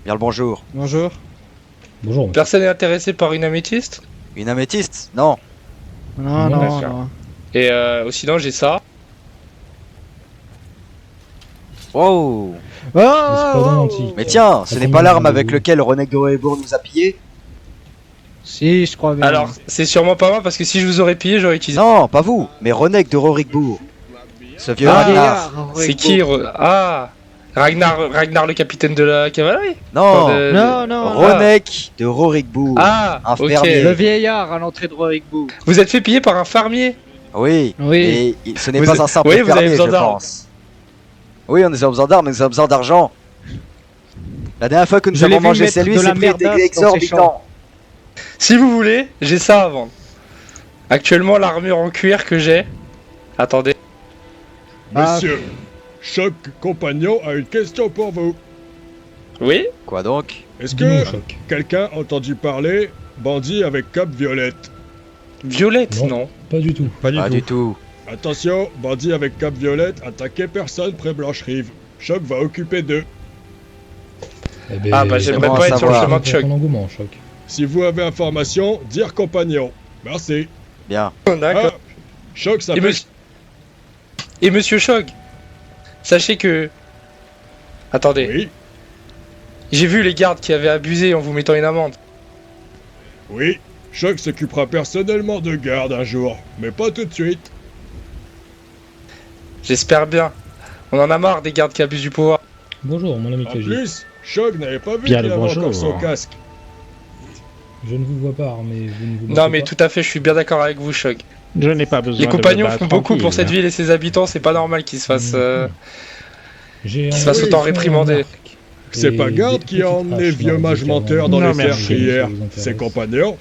Bien le bonjour. Bonjour. Bonjour. Personne n'est intéressé par une améthyste? Une améthyste? Non. Non. Et sinon, j'ai ça. Wow. Mais tiens, ce n'est pas l'arme avec laquelle Ronek de Rorikbourg nous a pillés? Si, je crois bien. Alors, c'est sûrement pas moi parce que si je vous aurais pillé, j'aurais utilisé. Non, pas vous, mais Ronek de Rorikbourg. Ce vieux Ragnar. C'est qui Ragnar, le capitaine de la cavalerie? Non, non. Ronek de Rorikbourg. Ah, un ok. fermier. Le vieillard à l'entrée de Rorikbourg. Vous êtes fait piller par un fermier? Oui. Oui. Et ce n'est pas un simple vous avez fermier, besoin je d'armes. pense. Oui, on a besoin d'armes, mais nous avons besoin d'argent. La dernière fois que nous Je l'ai avons vu mangé mettre celui, de la ses prix étaient merdasse dans ses exorbitants. Si vous voulez, j'ai ça à vendre. Actuellement, l'armure en cuir que j'ai. Attendez. Monsieur, Choc Compagnon a une question pour vous. Oui? Quoi donc? Est-ce que quelqu'un a entendu parler bandit avec cape violette? Violette, non. Pas du tout. Pas du tout. Attention, bandit avec cape violette, attaquez personne près Blanche-Rive. Choc va occuper d'eux. Eh ben, Ah bah j'aimerais bon pas à être sur le savoir. chemin de Choc. Ton engouement, Choc. Si vous avez information, dire compagnon. Merci. Bien. D'accord. Ah, Choc Et, s'appelle... Et monsieur Choc, sachez que... Attendez. Oui, J'ai vu les gardes qui avaient abusé en vous mettant une amende. oui. Choc s'occupera personnellement de garde un jour, mais pas tout de suite. J'espère bien. On en a marre des gardes qui abusent du pouvoir. Bonjour, mon ami En Kaji. plus, Choc n'avait pas vu Bien qu'il le avait bonjour. encore son casque. Je ne vous vois pas, mais vous ne vous Non battez mais pas. tout à fait, je suis bien d'accord avec vous, Choc. Je n'ai pas besoin Les de compagnons me battre font beaucoup pour tranquille. cette ville et ses habitants, c'est pas normal qu'ils se fassent... J'ai qu'ils se fassent autant réprimander. C'est Et pas Garde des qui a petites emmené haches vieux dans mage les menteur écarts. dans Non, les merci. terres hier. Ça vous intéresse. Ses compagnons.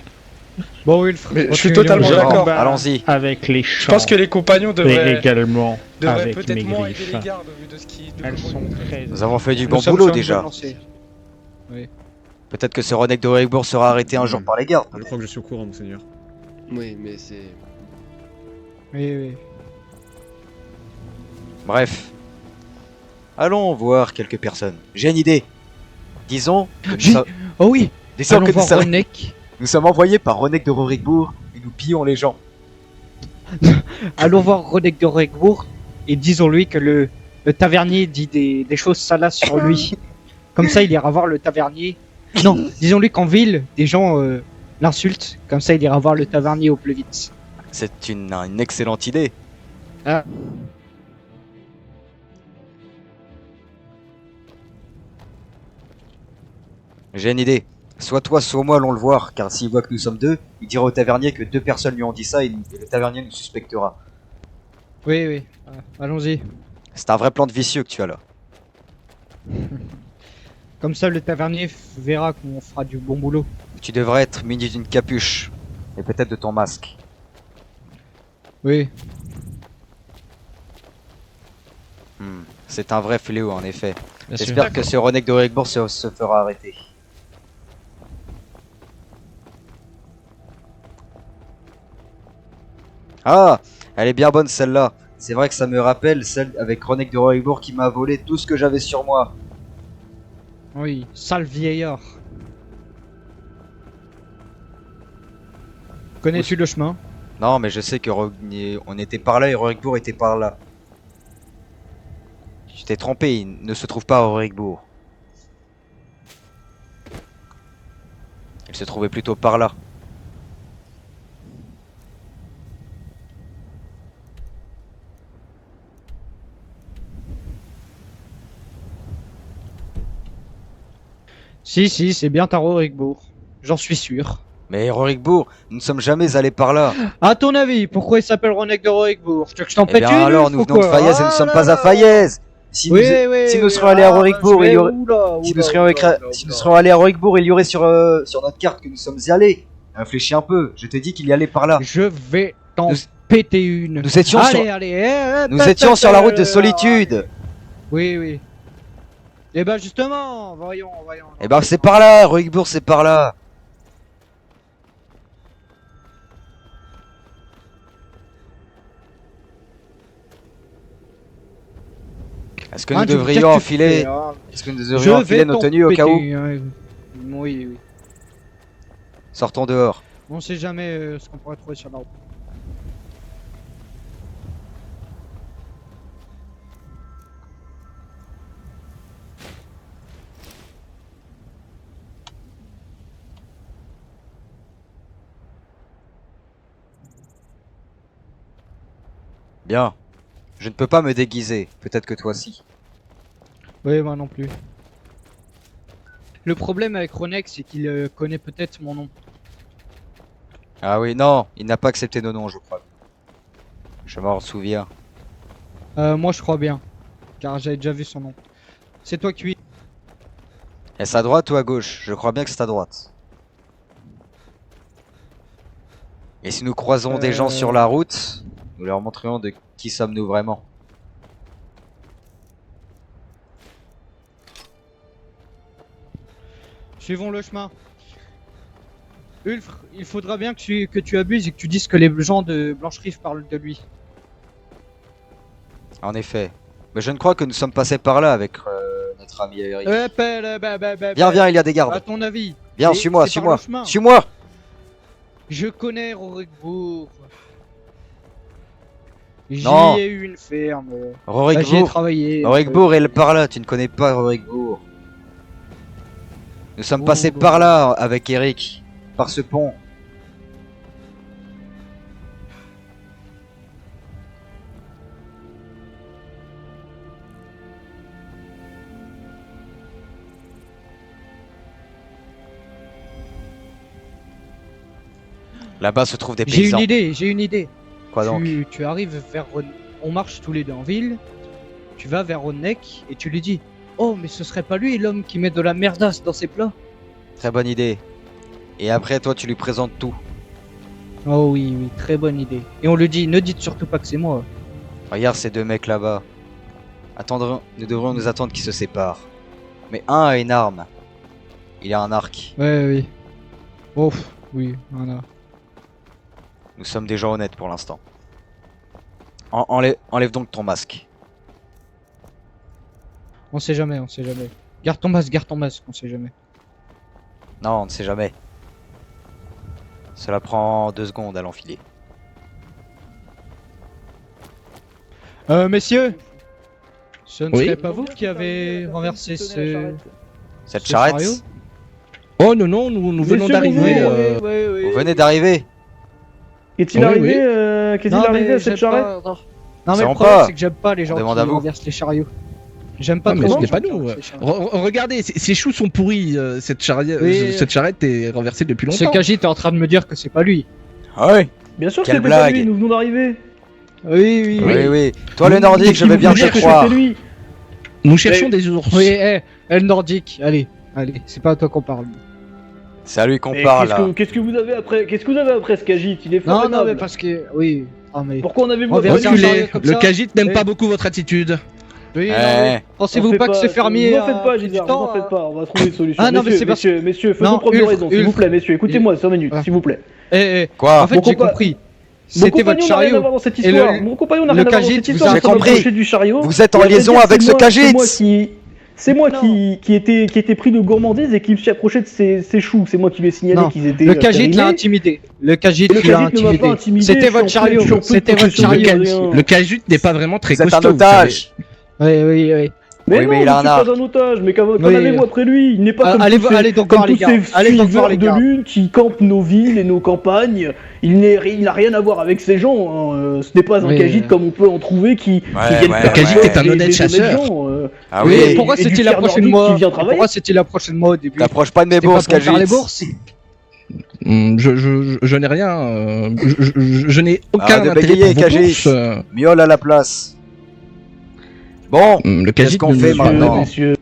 Bon, Wilfred. Mais je suis totalement Je d'accord. rentre. Allons-y. Avec les Je champs. pense que les compagnons Et devraient également avec peut-être mes moins aider griffes. les gardes au vu de ce qui... de Elles comment sont ils- très... Nous avons fait du Nous bon sommes boulot sur une déjà. bonne lancée. Oui. Peut-être que ce Ronek de Rorikbourg sera arrêté un jour par les gardes. Je crois que je suis au courant, monseigneur. Oui, mais c'est... Oui. Bref. Allons voir quelques personnes. J'ai une idée. Disons que nous, Oh oui. disons Allons que voir Ronek. nous sommes envoyés par Ronek de Rorikbourg et nous pillons les gens. Allons voir Ronek de Rorikbourg et disons-lui que le tavernier dit des choses salaces sur lui. Comme ça, il ira voir le tavernier. Non, disons-lui qu'en ville, des gens l'insultent. Comme ça, il ira voir le tavernier au plus vite. C'est une excellente idée. Ah. J'ai une idée. Soit toi, soit moi allons le voir, car s'il voit que nous sommes deux, il dira au tavernier que 2 personnes lui ont dit ça et le tavernier nous suspectera. Oui, oui. Allons-y. C'est un vrai plan de vicieux que tu as là. Comme ça, le tavernier verra qu'on fera du bon boulot. Tu devrais être muni d'une capuche. Et peut-être de ton masque. Oui. C'est un vrai fléau en effet. Bien sûr. J'espère que ce Ronek de Rorikbourg se fera arrêter. Ah, elle est bien bonne celle-là. C'est vrai que ça me rappelle celle avec Ronek de Rorikbourg qui m'a volé tout ce que j'avais sur moi. Oui, sale vieillard. Connais-tu le chemin? Non, mais je sais que on était par là et Rorikbourg était par là. Tu t'es trompé, il ne se trouve pas à Rorikbourg. Il se trouvait plutôt par là. Si, si, c'est bien à Rorikbourg. J'en suis sûr. Mais Rorikbourg, nous ne sommes jamais allés par là. À ton avis, pourquoi il s'appelle Ronek de Rorikbourg? Tu veux que je t'en Eh pète bien une alors, nous venons de Fayez et nous ne sommes pas à Fayez. Si nous serions allés à Rorikbourg, il y aurait... Si nous serions allés à Rorikbourg, il y aurait sur notre carte que nous sommes allés. Réfléchis un peu, je te dis qu'il y allait par là. Je vais t'en péter une. Nous étions allez, nous étions sur la route de solitude. Oui, oui. Et bah justement, voyons. Eh ben c'est par là, Rorikbourg c'est par là. Est-ce que nous devrions enfiler... Est-ce que nous devrions enfiler nos tenues au cas où? Oui, oui. Sortons dehors. On sait jamais ce qu'on pourrait trouver sur la route. Bien. Je ne peux pas me déguiser. Peut-être que toi si. Oui, moi non plus. Le problème avec Ronek, c'est qu'il connaît peut-être mon nom. Ah oui, non, il n'a pas accepté nos noms, je crois. Je m'en souviens. Moi je crois bien, car j'avais déjà vu son nom. C'est toi qui... Est-ce à droite ou à gauche? Je crois bien que c'est à droite. Et si nous croisons des gens sur la route, nous leur montrions de qui sommes-nous vraiment. Suivons le chemin. Ulfr, il faudra bien que tu abuses et que tu dises que les gens de Blanche-Rive parlent de lui. En effet. Mais je ne crois que nous sommes passés par là avec notre ami Eric. Viens, il y a des gardes. À ton avis. Viens, suis-moi. Suis-moi. Je connais Rorikbourg. J'y Non. ai eu une ferme. Rorikbourg. J'y ai travaillé. Rorikbourg est par là, tu ne connais pas Rorikbourg. Nous sommes passés par là avec Eric, par ce pont. Là-bas se trouvent des paysans. J'ai une idée. Quoi donc? Tu arrives vers on marche tous les deux en ville. Tu vas vers Ronek et tu lui dis: oh, mais ce serait pas lui l'homme qui met de la merdasse dans ses plats? Très bonne idée. Et après, toi, tu lui présentes tout. Oh oui, oui, très bonne idée. Et on lui dit: ne dites surtout pas que c'est moi. Regarde ces deux mecs là-bas. Nous devrions nous attendre qu'ils se séparent. Mais un a une arme. Il a un arc. Ouais, oui. Oh, oui, voilà. Nous sommes des gens honnêtes pour l'instant. Enlève donc ton masque. On sait jamais. Garde ton masque, on sait jamais. Non, on ne sait jamais. Cela prend 2 secondes à l'enfiler. Messieurs, ce ne Oui. serait pas vous qui avez renversé Cette ce charrette chariot Oh non, non, nous venons d'arriver. Vous venez d'arriver. Qu'est-il Oui, arrivé, oui. qu'est-il arrivé à cette charrette? Non mais C'est le en problème pas. c'est que j'aime pas les gens demande qui à vous. renversent les chariots. J'aime pas Ah, mais trop ce les n'est pas gens qui nous. renversent les chariots. Regardez, ces choux sont pourris. Cette charrette est renversée depuis Ce longtemps. Kajit est en train de me dire que c'est pas lui. Ah oui. Bien sûr que Quelle c'était pas blague. lui, nous venons d'arriver. Oui. Oui. Toi le nordique, je veux bien te croire. lui. Nous cherchons des ours. Oui, le nordique, allez, c'est pas à toi qu'on parle. C'est à lui qu'on Mais parle. là. qu'est-ce que vous avez après? Qu'est-ce que vous avez après ce Kajit? Il est Non, formidable. mais parce que, oui. Ah, mais... Pourquoi on avait vu Renverser un Reculez. chariot comme Le ça Kajit n'aime Oui. pas beaucoup votre attitude. Oui, Eh. non, mais pensez-vous pas que c'est fermier Vous en faites pas, a Gisard, du vous en temps, faites pas, on va trouver une solution. Ah, non, mais c'est parce- messieurs, faisons Non, preuve de Ulf, raison, s'il Ulf. vous plaît, messieurs, écoutez-moi 5 minutes, Ah. s'il vous plaît. Quoi En fait, Mon j'ai compa- compris. Mon C'était votre compagnon n'a rien à chariot. voir dans cette Et histoire. le- Mon compagnon n'a le rien à voir dans Kajit, cette vous histoire. avez Nous sommes compris. approchés du chariot. Vous êtes en Et à vrai liaison dire, avec c'est ce moi- Kajit. C'est moi qui était pris de gourmandise et qui me suis approché de ces choux. C'est moi qui lui ai signalé Non, qu'ils étaient. le Kajit périmés. l'a intimidé. Le Kajit Le l'a Kajit ne m'a pas intimidé. intimidé, C'était je suis votre en chariot. pleine- je suis en pleine C'était votre possession chariot. de rien. Le Kajit n'est pas vraiment très Vous êtes costaud. un vous savez. otage. Oui. Mais Oui, non, mais il je a un suis arc. pas un otage, mais qu'en Oui. avez-vous après lui? Il n'est pas comme Allez tous ces- allez donc comme voir les tous gars. ces Allez donc voir suiveurs les de gars. lune qui campent nos villes et nos campagnes. Il n'a rien à voir avec ces gens. Hein. Ce n'est pas un Oui. Kajit comme on peut en trouver qui viennent ouais, faire Le Kajit peur est un des- honnête des honnêtes chasseur. gens, Ah Oui, oui. pourquoi et du c'était la fier prochaine nordique mois qui vient travailler. Pourquoi c'était la prochaine mois au début? T'approches pas de mes C'était pas bourses, pour faire les Kajit. bourses? Je n'ai rien. Je n'ai aucun Arrête de intérêt bégayer, pour vos Kajit. courses. Miaule à la place. Bon, Le qu'est-ce Kajit qu'on ne fait nous- maintenant? Messieurs.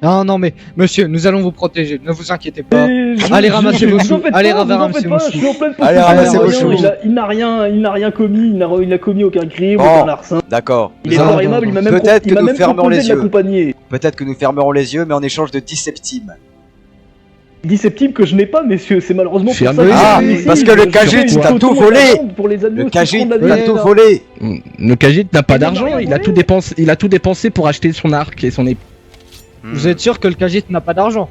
Non, mais monsieur, nous allons vous protéger. Ne vous inquiétez pas. Mais Allez, ramassez vos vous en sous. faites Allez, pas, vous en ramassez faites vos pas, sous. Je suis en pleine Allez, possession ramassez de vos rien. sous. Il n'a rien commis, il n'a commis aucun crime, Bon. aucun larcin. D'accord. Il est Non, fort non, aimable, non. il m'a même, Peut-être il que m'a nous même fermerons proposé les de yeux. l'accompagner. Peut-être que nous fermerons les yeux, mais en échange de 10 septimes. 10 septimes que je n'ai pas, messieurs, c'est malheureusement pour ça Fermez- que Ah, je suis ici. parce que le Je Kajit fais une t'a photo tout volé. à la ronde pour les agneaux Le qui Kajit seront de la t'a ville. tout volé. Le Kajit n'a pas Il n'a d'argent. rien Il a volé. tout dépensé pour acheter son arc et son épée. Vous êtes sûr que le Kajit n'a pas d'argent?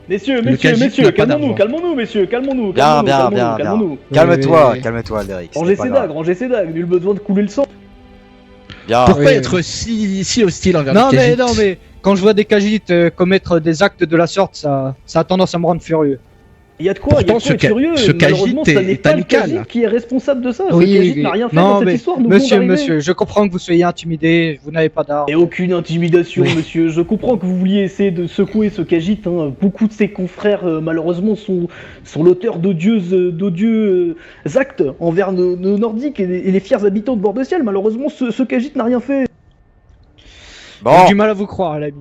Messieurs, Le Kajit n'a pas d'argent. calmons-nous, messieurs, calmons-nous. Bien, calmons-nous, bien. calmons-nous. Calme-toi, Oui. calme-toi, Alderic. Rangez ces dagues, nul besoin de couler le sang. Bien. Pourquoi oui. être si hostile envers Non le Kajit? mais quand je vois des Kajits commettre des actes de la sorte, ça a tendance à me rendre furieux. Il y a de quoi, Pourtant, être curieux. ce Kajit Malheureusement, ça n'est est pas le amical. Kajit qui est responsable de ça. Oui, Ce Kajit oui. n'a rien fait Non, dans cette mais histoire. Nous venons d'arriver. Monsieur, je comprends que vous soyez intimidé, vous n'avez pas d'armes. Et aucune intimidation, Oui. monsieur. Je comprends que vous vouliez essayer de secouer ce Kajit. Hein. Beaucoup de ses confrères, malheureusement, sont l'auteur d'odieux actes envers nos Nordiques et les fiers habitants de Bord-de-Ciel. Malheureusement, ce Kajit n'a rien fait. Bon, J'ai du mal à vous croire, l'ami.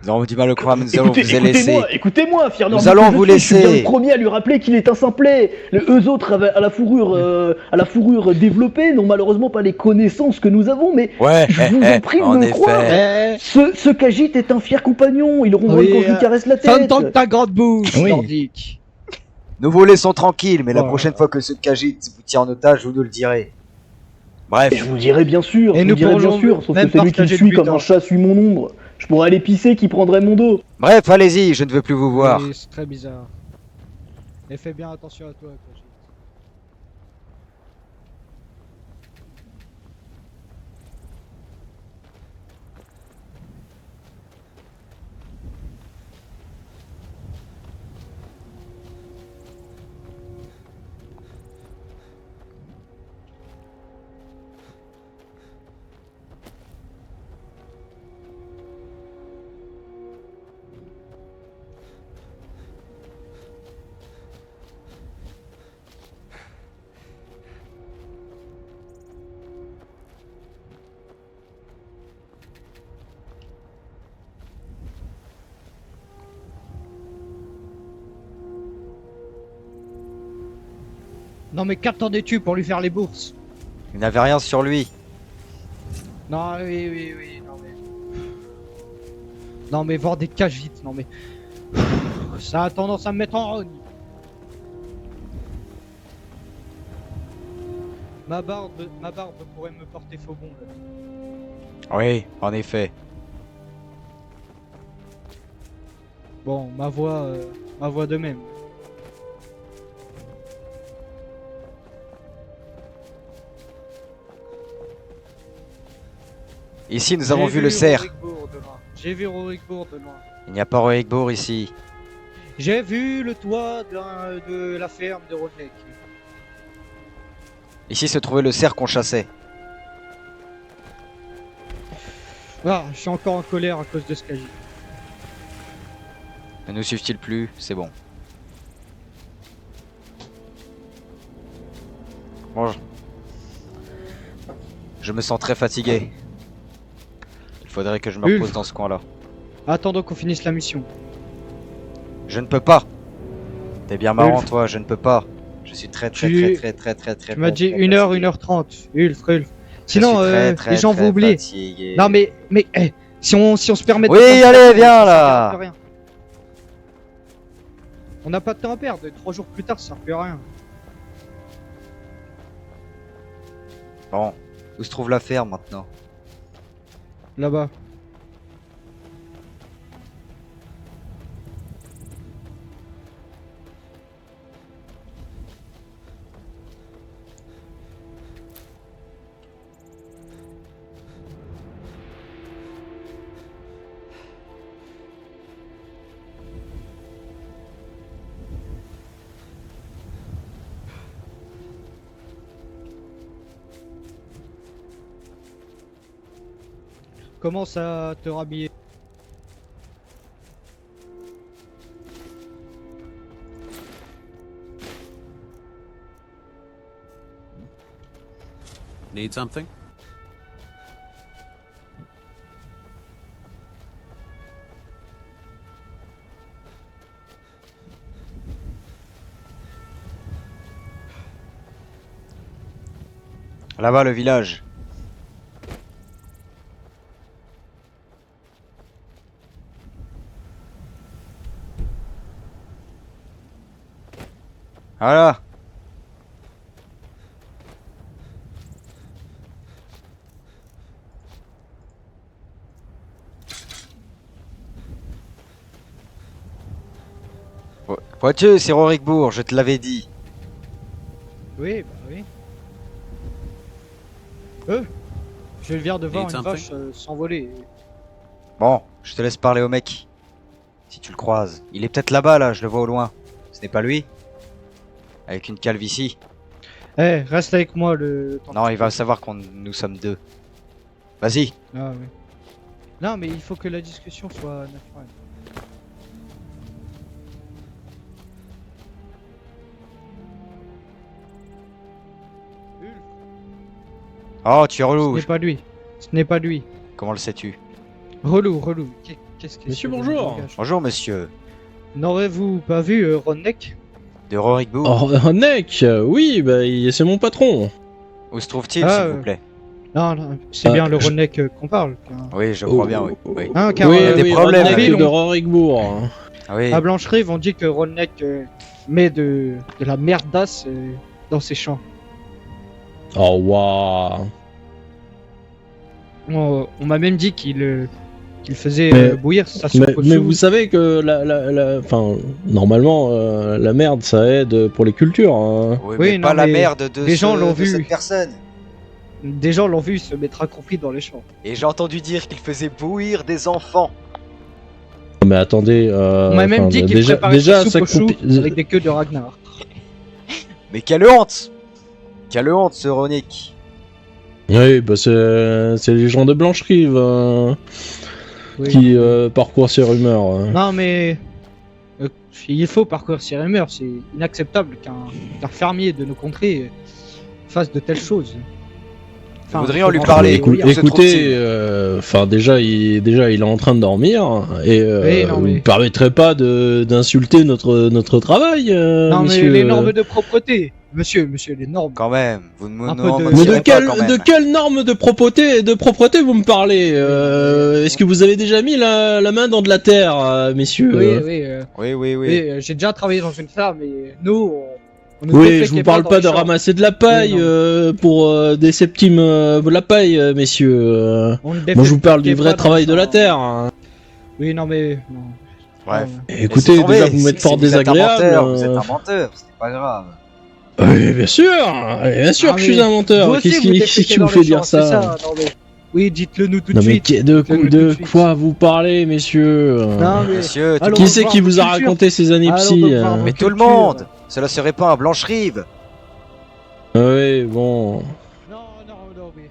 nous avons du mal au croire, mais nous allons vous laisser. Écoutez-moi, fier Nous Nordique allons que je vous suis, laisser. Je suis bien le premier à lui rappeler qu'il est un simplet. Eux autres, à la fourrure développée, n'ont malheureusement pas les connaissances que nous avons, mais Ouais, je vous en prie de en me effet. croire. Ce Kajit est un fier compagnon. Il ronronne quand je lui caresse la Ferme tête. donc ta grande bouche, Oui. nordique. Nous vous laissons tranquille, mais la Oh. prochaine fois que ce Kajit vous tient en otage, vous nous le direz. Bref, Et je vous dirai bien sûr, Et je nous vous dirai bien pourrons sûr, sauf même que c'est lui qui me partager suit le comme butin. un chat suit mon ombre. Je pourrais aller pisser qui prendrait mon dos. bref, allez-y, je ne veux plus vous voir. Oui, c'est très bizarre. Et fais bien attention à toi, Kajit. Non mais qu'attendais-tu pour lui faire les bourses? Il n'avait rien sur lui. Non, oui, non mais... Non mais voir des cages vite, non mais... Ça a tendance à me mettre en rogne. Ma barbe pourrait me porter faux bon là. Oui, en effet. Bon, ma voix de même. Ici, nous avons vu le cerf. J'ai vu Rorikbourg de loin. Il n'y a pas Rorikbourg ici. J'ai vu le toit de la ferme de Rodneck. Ici se trouvait le cerf qu'on chassait. Ah, je suis encore en colère à cause de ce qu'a dit. Ne nous suffit-il plus? C'est bon. Bon, je me sens très fatigué. Il faudrait que je me repose dans ce coin-là. Attendons qu'on finisse la mission. Je ne peux pas. T'es bien marrant, Ulf. toi, je ne peux pas. Je suis très. Tu m'as dit 1h, 1h30. Ulf. Sinon, les gens vont oublier. Fatigué. Non mais si on se permet de... Oui, allez, viens là. On n'a pas de temps à perdre. 3 jours plus tard, ça sert plus à rien. Bon, où se trouve la ferme maintenant? Là-bas. Commence à te rhabiller. Need something? Là-bas, le village. Voilà. Vois-tu, c'est Rorikbourg, je te l'avais dit. Oui, bah oui. Je viens de voir une vache s'envoler. Bon, je te laisse parler au mec. Si tu le croises. Il est peut-être là-bas, là, je le vois au loin. Ce n'est pas lui? Avec une calvitie. Reste avec moi le... Non, il va savoir qu'on nous sommes deux. Vas-y. Ah oui. Non, mais il faut que la discussion soit naturelle. Oh, tu es relou. Ce n'est pas lui. Ce n'est pas lui. Comment le sais-tu? Relou. Qu'est-ce que... Monsieur, bonjour. Bonjour, monsieur. N'aurez-vous pas vu Rodneck? De Rorikbourg. Oh, Rodneck, oui, bah c'est mon patron. Où se trouve-t-il, s'il vous plaît? Non, c'est bien le Rodneck qu'on parle. Oui, je crois bien, oui. Hein, car oui, il y a des problèmes de Rorikbourg. Oui. À Blancherive, on dit que Rodneck met de la merdasse dans ses champs. Oh, waouh. On m'a même dit qu'il faisait bouillir sa soupe au mais chou. vous savez que normalement la merde ça aide pour les cultures. Hein. Oui, mais pas la merde de, cette personne. Des gens l'ont vu se mettre accroupi dans les champs. Et j'ai entendu dire qu'il faisait bouillir des enfants. Mais attendez, on m'a même dit qu'il préparait sa soupe au chou avec des queues de Ragnar. Mais quelle honte! Quelle honte, ce Ronick. Oui, bah c'est les gens de Blancherive qui parcourent ces rumeurs. Non mais il faut parcourir ces rumeurs, c'est inacceptable qu'un fermier de nos contrées fasse de telles choses. Nous voudrions lui parler. Écoutez, déjà il est en train de dormir et vous ne permettrez pas d'insulter notre travail. Non monsieur. Mais les normes de propreté. Monsieur, les normes. Quand même, vous ne Mais de quelles normes de propreté vous me parlez Est-ce que vous avez déjà mis la main dans de la terre, messieurs? Oui. J'ai déjà travaillé dans une ferme et nous... Oui, je vous parle pas de ramasser de la paille pour des septimes de la paille, messieurs. Moi je vous parle du vrai travail de la terre. Oui, non mais... Bref. Écoutez, déjà vous m'êtes fort désagréable. Vous êtes un menteur, c'est pas grave. Oui, bien sûr que je suis un menteur. Qu'est-ce qui vous fait dire ça? Oui, dites-le nous tout de Non mais suite. de Dites-le nous tout de suite. quoi vous parlez, messieurs? Non, mais... Monsieur, Allons Qui c'est voir qui vos vous a cultures. raconté ces années Allons psy? donc voir vos Mais tout le cultures. monde. Cela se répand à Blancherive. Oui, bon. Non, mais...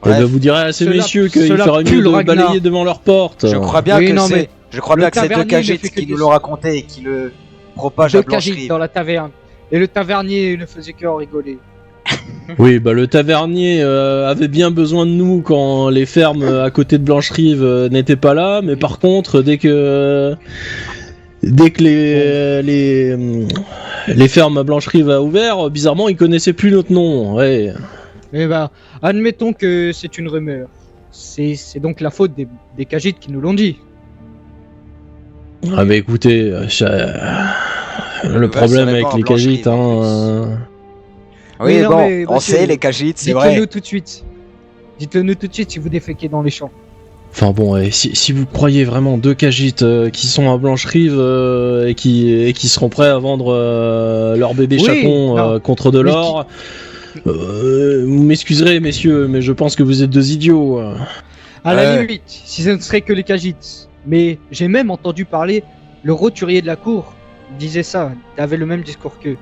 Eh ben, vous direz à ces Cela- messieurs qu'il cela ferait pue mieux le de Ragnar. balayer devant leur porte. Je crois bien Oui, que non, c'est. mais Je crois le bien que c'est deux tavernier ne cagites fait que qui des- nous l'ont raconté et qui le propagent Deux à cagites Blancherive. dans la taverne. Et le tavernier ne faisait que en rigoler. Oui, bah le tavernier avait bien besoin de nous quand les fermes à côté de Blancherive n'étaient pas là, mais par contre, dès que les fermes à Blancherive a ouvert, bizarrement, ils connaissaient plus notre nom. Ouais. Eh ben, admettons que c'est une rumeur. C'est donc la faute des cagites qui nous l'ont dit. Ah mais écoutez, le problème avec les cagites, hein. Oui, non, bon, mais, on monsieur, sait les cagites, c'est dites-le vrai. nous tout de suite. Dites-le nous tout de suite si vous déféquez dans les champs. Enfin bon, et si vous croyez vraiment deux cagites qui sont à Blancherive et qui seront prêts à vendre leur bébé Oui, chaton non. contre de Mais l'or, vous m'excuserez messieurs, mais je pense que vous êtes deux idiots. À la limite, si ce ne serait que les cagites. Mais j'ai même entendu parler le roturier de la cour. Il disait ça, il avait le même discours qu'eux.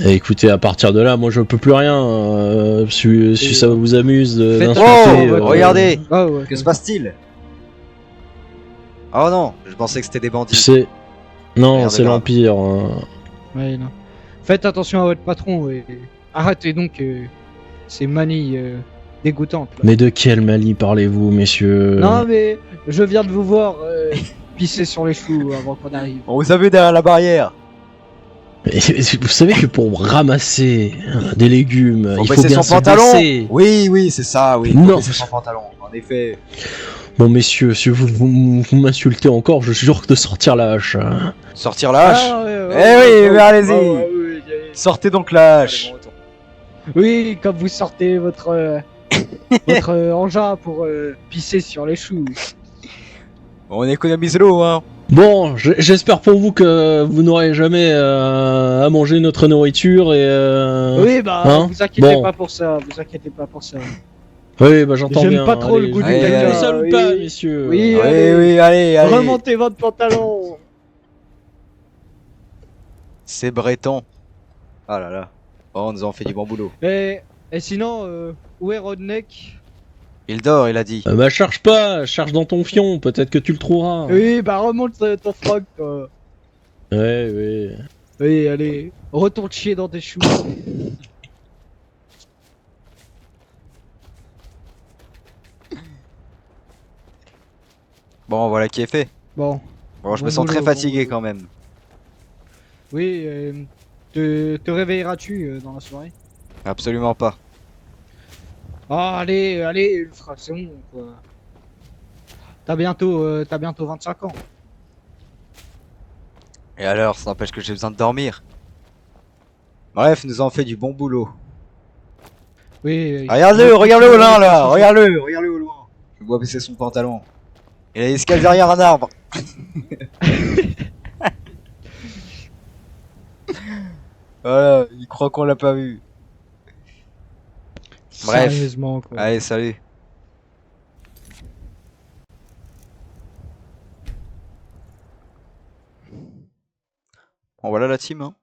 Et écoutez, à partir de là, moi je peux plus rien. Si ça vous amuse Faites d'insulter. Oh, regardez. Ah ouais, Que se passe-t-il? Oh non, je pensais que c'était des bandits. C'est non, Merde, c'est grave. l'Empire. hein. Ouais, non. Faites attention à votre patron et arrêtez donc ces manies dégoûtantes. Là. Mais de quel Mali parlez-vous, messieurs? Non mais je viens de vous voir pisser sur les choux avant qu'on arrive. On vous a vu derrière la barrière. Et vous savez que pour ramasser des légumes, Faut il faut baisser bien son se pantalon. baisser. Oui, oui, c'est ça, oui. Faut Non. baisser son pantalon, en effet. Bon, messieurs, si vous m'insultez encore, je jure de sortir la hache. Sortir la hache. Ah, ouais, Eh oui, mais allez-y. ouais, Sortez donc la hache. Oui, comme vous sortez votre votre engin pour pisser sur les choux. On économise l'eau, hein. Bon, j'espère pour vous que vous n'aurez jamais à manger notre nourriture et. Oui, bah hein vous inquiétez Bon. pas pour ça, vous inquiétez pas pour ça. Oui, bah j'entends bien. J'aime pas trop le goût du allez, caca. ça ou Oui. pas, messieurs? Oui, Oui, allez, oui, allez, allez. remontez votre pantalon. C'est breton. Ah là là. Oh, on nous en fait du bon boulot. Et sinon, où est Rodneck? Il dort, il a dit. Bah cherche pas, cherche dans ton fion, peut-être que tu le trouveras. Oui, bah remonte ton froc, toi. Ouais, oui. Oui, allez, retourne chier dans tes choux. Bon, voilà qui est fait. Bon. Bon, je me Bon sens boulot, très bon fatigué boulot. quand même. Oui, te réveilleras-tu dans la soirée? Absolument pas. Ah, allez, le frère, c'est bon, quoi. T'as bientôt 25 ans. Et alors, ça n'empêche que j'ai besoin de dormir. Bref, nous en fait du bon boulot. Oui. Regarde-le, regarde-le au loin là, regarde-le au loin. Je vois baisser son pantalon. Il a l'escale derrière un arbre. Voilà, il croit qu'on l'a pas vu. Bref. Sérieusement, quoi. Allez, salut. Bon, voilà la team, hein.